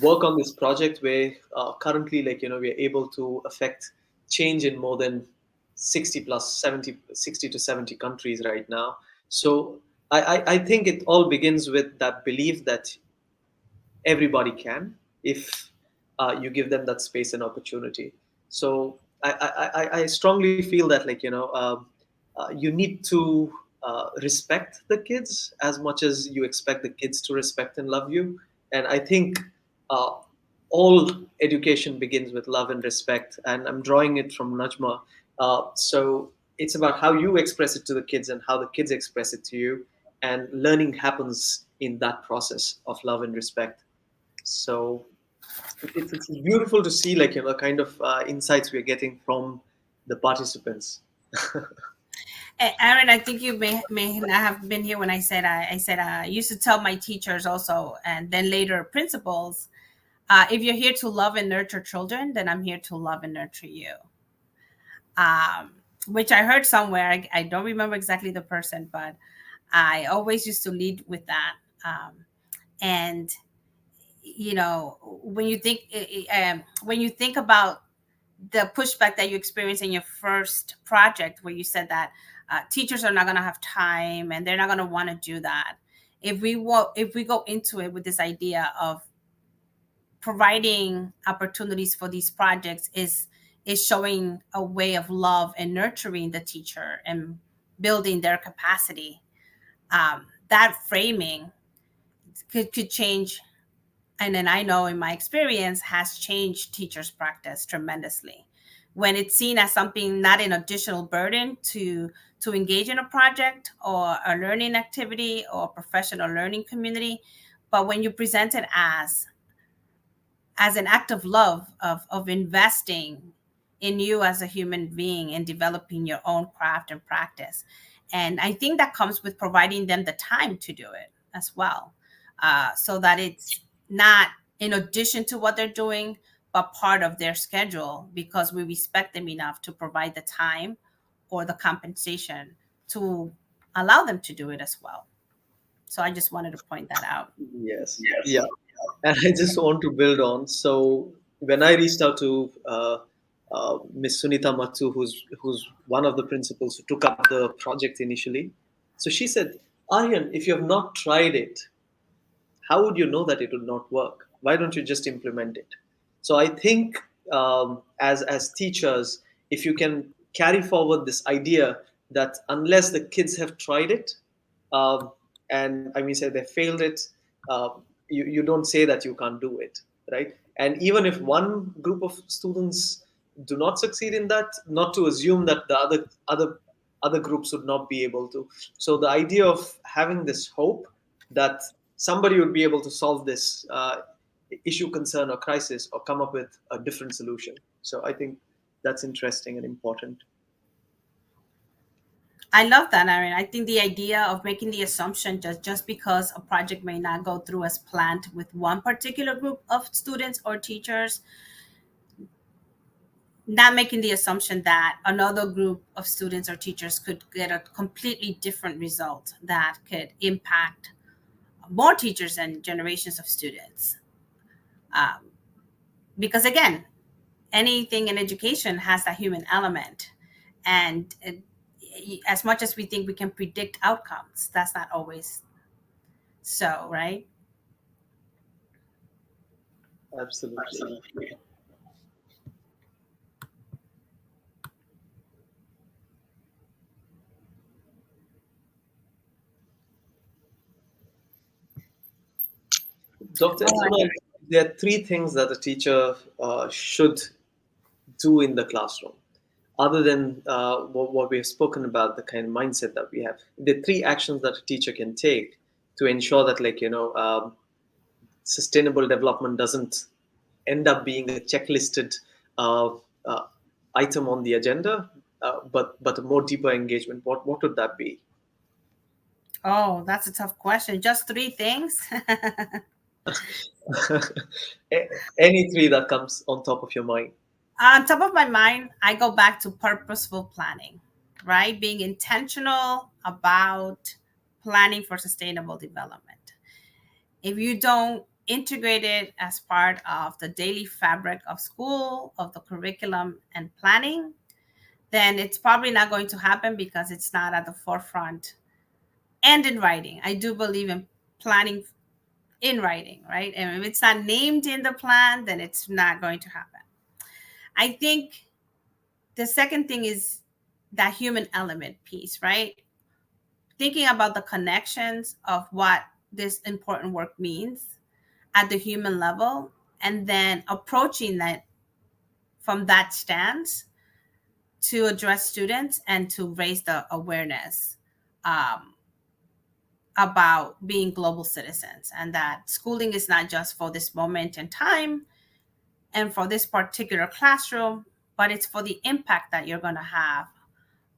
work on this project where currently, like, we're able to affect change in more than 60 plus 70, 60 to 70 countries right now. So I think it all begins with that belief that everybody can, if you give them that space and opportunity. So I strongly feel that, like, you need to respect the kids as much as you expect the kids to respect and love you. And I think uh, all education begins with love and respect, and I'm drawing it from Najma. So it's about how you express it to the kids and how the kids express it to you, and learning happens in that process of love and respect. So it's beautiful to see, like, kind of insights we're getting from the participants. Aaron, I think you may not have been here when I said I used to tell my teachers also, and then later principals, if you're here to love and nurture children, then I'm here to love and nurture you. Um, which I heard somewhere. I don't remember exactly the person, but I always used to lead with that. And when you think about the pushback that you experienced in your first project, where you said that teachers are not going to have time and they're not going to want to do that. If we go into it with this idea of providing opportunities for these projects, is showing a way of love and nurturing the teacher and building their capacity. That framing could change, and then I know in my experience has changed teachers' practice tremendously. When it's seen as something, not an additional burden to engage in a project or a learning activity or professional learning community, but when you present it as an act of love, of investing in you as a human being and developing your own craft and practice. And I think that comes with providing them the time to do it as well, so that it's not in addition to what they're doing, but part of their schedule, because we respect them enough to provide the time or the compensation to allow them to do it as well. So I just wanted to point that out. Yes. Yeah. And I just want to build on. So when I reached out to Miss Sunita Matsu, who's one of the principals who took up the project initially, so she said, "Aryan, if you have not tried it, how would you know that it would not work? Why don't you just implement it?" So I think, as teachers, if you can carry forward this idea that unless the kids have tried it, um, and I mean, say they failed it, you don't say that you can't do it, right? And even if one group of students do not succeed in that, not to assume that the other groups would not be able to. So the idea of having this hope that somebody would be able to solve this issue, concern, or crisis, or come up with a different solution. So I think that's interesting and important. I love that, Aaron. I think the idea of making the assumption just because a project may not go through as planned with one particular group of students or teachers not making the assumption that another group of students or teachers could get a completely different result that could impact more teachers and generations of students. Um, because again, anything in education has that human element. And as much as we think we can predict outcomes, that's not always so, right? Absolutely. Dr. Oh, Espinal, there are three things that a teacher should do in the classroom, other than what we have spoken about, the kind of mindset that we have. The three actions that a teacher can take to ensure that, sustainable development doesn't end up being a checklisted uh, uh, item on the agenda, but a more deeper engagement. What would that be? oh, that's a tough question. Just three things. Any three that comes on top of your mind. On top of my mind, I go back to purposeful planning, right? Being intentional about planning for sustainable development. If you don't integrate it as part of the daily fabric of school, of the curriculum and planning, then it's probably not going to happen because it's not at the forefront. And in writing, I do believe in planning in writing, right? And if it's not named in the plan, then it's not going to happen. I think the second thing is that human element piece, right? Thinking about the connections of what this important work means at the human level, and then approaching that from that stance to address students and to raise the awareness um, about being global citizens, and that schooling is not just for this moment in time and for this particular classroom, but it's for the impact that you're going to have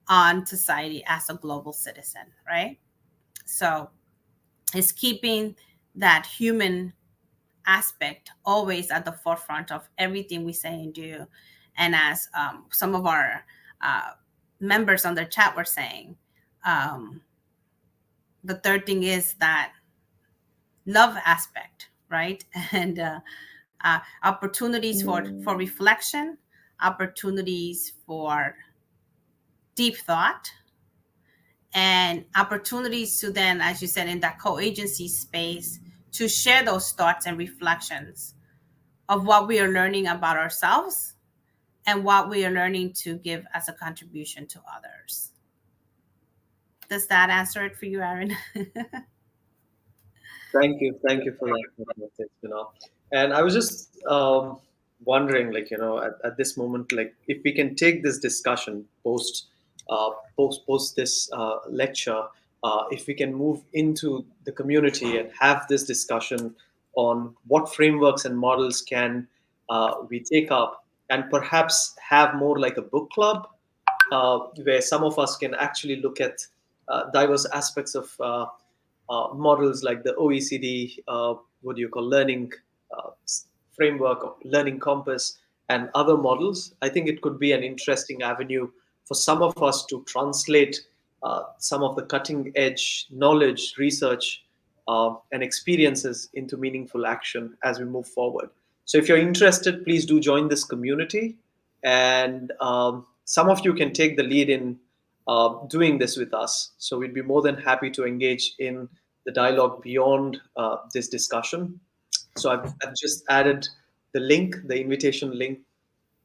on society as a global citizen, right? So it's keeping that human aspect always at the forefront of everything we say and do. And as some of our uh, members on the chat were saying, um, the third thing is that love aspect, right? And opportunities for reflection, opportunities for deep thought, and opportunities to then, as you said, in that co-agency space, to share those thoughts and reflections of what we are learning about ourselves and what we are learning to give as a contribution to others. Does that answer it for you, Aaron? Thank you for that, Dr. Espinal. And I was just wondering, at this moment, like if we can take this discussion post this lecture, if we can move into the community and have this discussion on what frameworks and models can we take up, and perhaps have more like a book club where some of us can actually look at diverse aspects of models like the OECD, what do you call, learning framework, or learning compass, and other models. I think it could be an interesting avenue for some of us to translate some of the cutting edge knowledge, research, and experiences into meaningful action as we move forward. So, if you're interested, please do join this community, and some of you can take the lead in doing this with us. So we'd be more than happy to engage in the dialogue beyond this discussion. So I've just added the link, the invitation link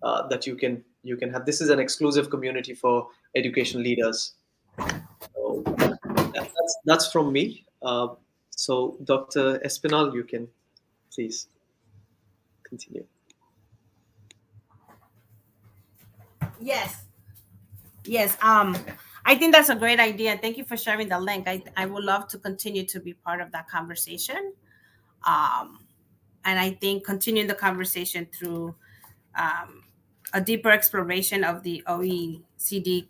that you can have. This is an exclusive community for education leaders. So that's from me. So Dr. Espinal, you can please continue. Yes. Yes. I think that's a great idea. Thank you for sharing the link. I would love to continue to be part of that conversation. Um, and I think continuing the conversation through um, a deeper exploration of the OECD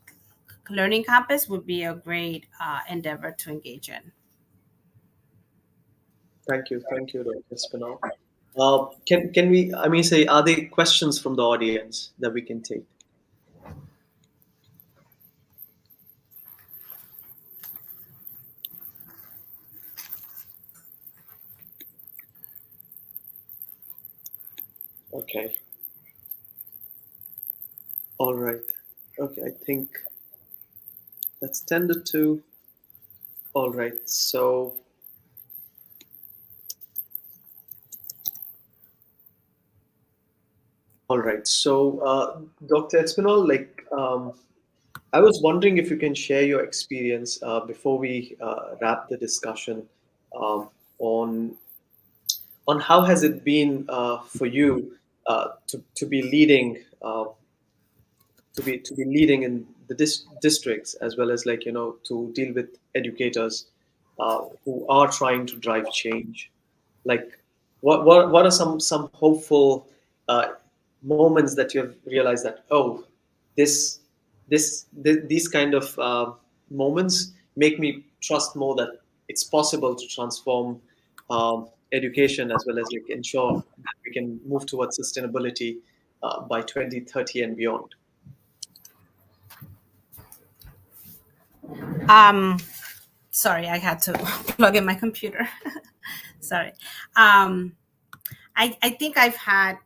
Learning Campus would be a great endeavor to engage in. Thank you, Dr. Espinal. Can we? I mean, say, are there questions from the audience that we can take? Okay. All right. Okay. I think that's tended to. All right. So. All right. So, Dr. Espinal, I was wondering if you can share your experience before we wrap the discussion um, on how has it been for you to be leading leading in the districts, as well as, to deal with educators who are trying to drive change. Like, what are some hopeful uh, moments that you have realized that, oh, this these kind of moments make me trust more that it's possible to transform education, as well as like ensure that we can move towards sustainability by 2030 and beyond. Um, Sorry, I had to plug in my computer. Sorry. Um, I think I've had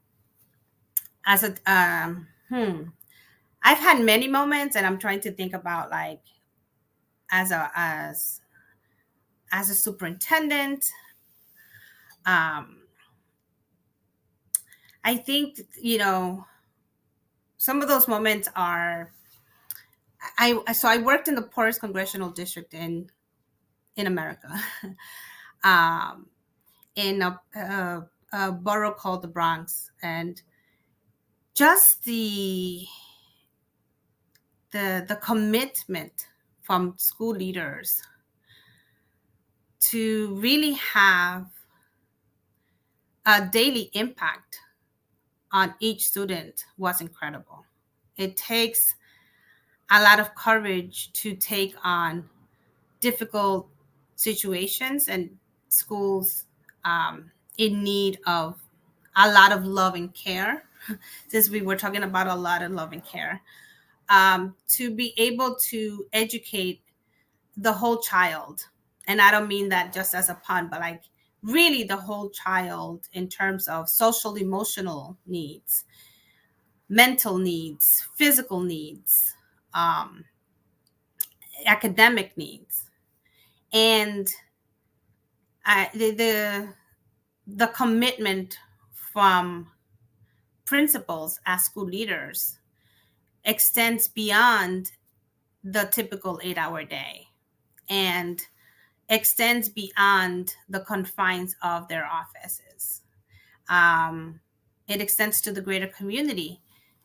as a I've had many moments, and I'm trying to think about like as a superintendent. Um, I think some of those moments are I worked in the poorest congressional district in America, um, in a borough called the Bronx, and just the commitment from school leaders to really have a daily impact on each student was incredible. It takes a lot of courage to take on difficult situations and schools in need of a lot of love and care. Since we were talking about a lot of love and care, to be able to educate the whole child. And I don't mean that just as a pun, but like really the whole child in terms of social emotional needs, mental needs, physical needs, um, academic needs. And I, the commitment from principals as school leaders extends beyond the typical 8-hour day and extends beyond the confines of their offices. Um, it extends to the greater community,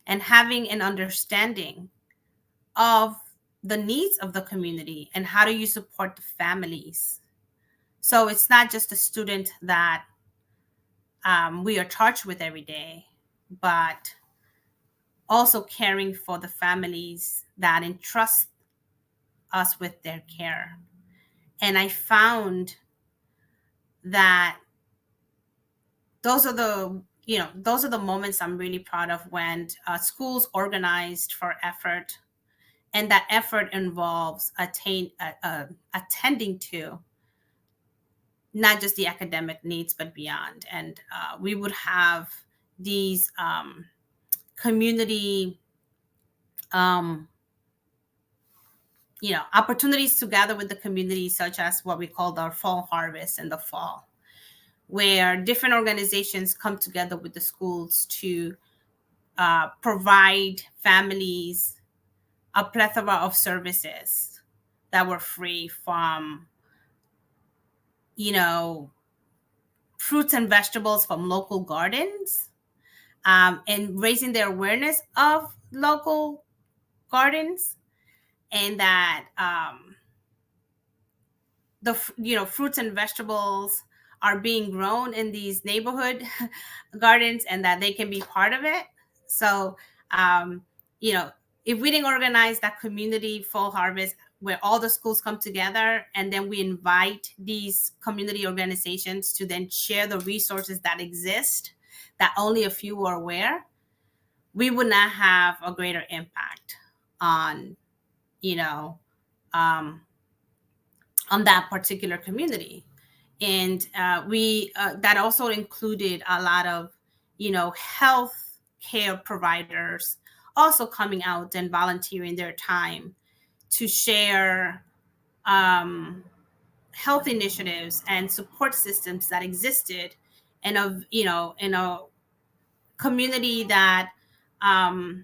and having an understanding of the needs of the community and how do you support the families. So it's not just the student that we are charged with every day, but also caring for the families that entrust us with their care. And I found that those are the moments I'm really proud of when schools organized for effort, and that effort involves attending to not just the academic needs but beyond. And we would have these community um, opportunities to gather with the community, such as what we called our fall harvest in the fall, where different organizations come together with the schools to provide families a plethora of services that were free, from you know fruits and vegetables from local gardens, and raising the awareness of local gardens, and that fruits and vegetables are being grown in these neighborhood gardens, and that they can be part of it. So um, you know if we didn't organize that community full harvest, where all the schools come together, and then we invite these community organizations to then share the resources that exist that only a few are aware, we would not have a greater impact on, you know, um, on that particular community. And we that also included a lot of, health care providers also coming out and volunteering their time to share um, health initiatives and support systems that existed in a community that um,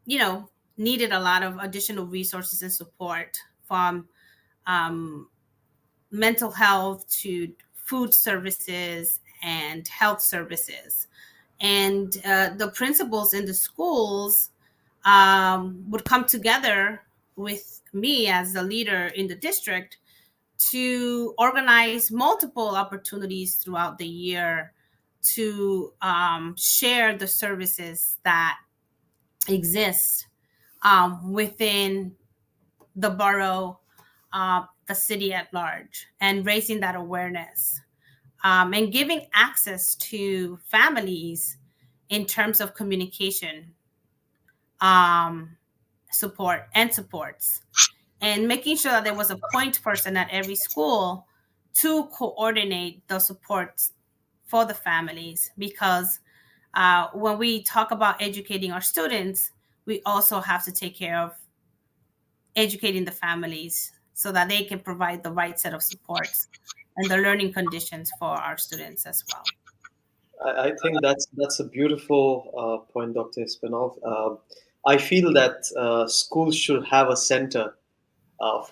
you know needed a lot of additional resources and support, from um, mental health to food services and health services. And the principals in the schools would come together with me as the leader in the district to organize multiple opportunities throughout the year to share the services that exist within the borough, the city at large, and raising that awareness, and giving access to families in terms of communication, um, support, and supports, and making sure that there was a point person at every school to coordinate the supports for the families. Because when we talk about educating our students, we also have to take care of educating the families so that they can provide the right set of supports and the learning conditions for our students as well. I think that's a beautiful point, Dr. Espinal. I feel that schools should have a center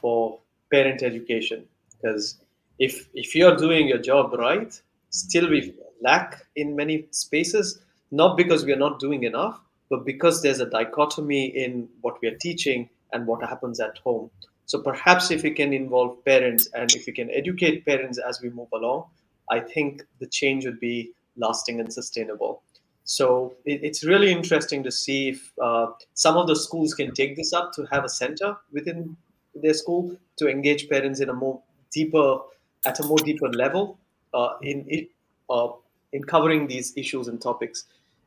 for parent education, because if you're doing your job right, still we lack in many spaces, not because we are not doing enough, but because there's a dichotomy in what we are teaching and what happens at home. So perhaps if we can involve parents and if we can educate parents as we move along, I think the change would be lasting and sustainable. So it's really interesting to see if some of the schools can take this up to have a center within their school to engage parents in a more deeper, at a more deeper level, in it, uh, in covering these issues and topics.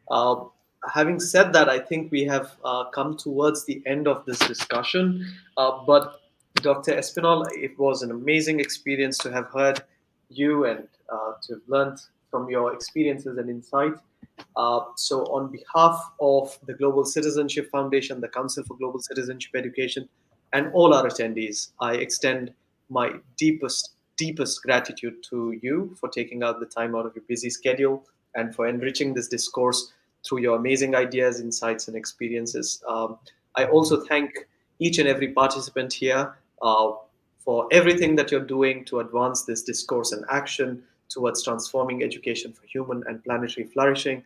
Uh, Having said that, I think we have come towards the end of this discussion. But Dr. Espinal, it was an amazing experience to have heard you and to have learned from your experiences and insight. So, on behalf of the Global Citizenship Foundation, the Council for Global Citizenship Education, and all our attendees, I extend my deepest gratitude to you for taking out the time out of your busy schedule and for enriching this discourse through your amazing ideas, insights, and experiences. I also thank each and every participant here for everything that you're doing to advance this discourse and action towards transforming education for human and planetary flourishing.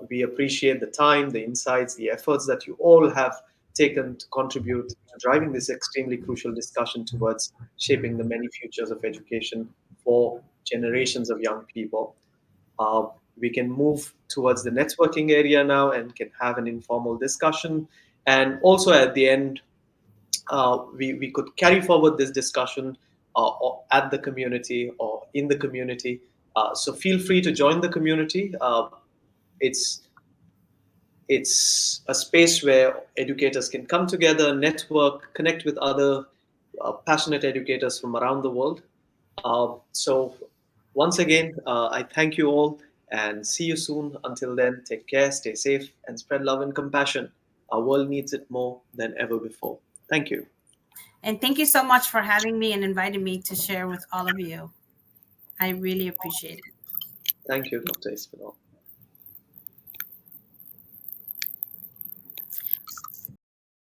We appreciate the time, the insights, the efforts that you all have taken to contribute to driving this extremely crucial discussion towards shaping the many futures of education for generations of young people. Uh, we can move towards the networking area now and can have an informal discussion. And also at the end, we could carry forward this discussion or at the community or in the community. So feel free to join the community. It's it's a space where educators can come together, network, connect with other passionate educators from around the world. So, once again, I thank you all and see you soon. Until then, take care, stay safe, and spread love and compassion. Our world needs it more than ever before. Thank you. And thank you so much for having me and inviting me to share with all of you. I really appreciate it. Thank you, Dr. Ismail.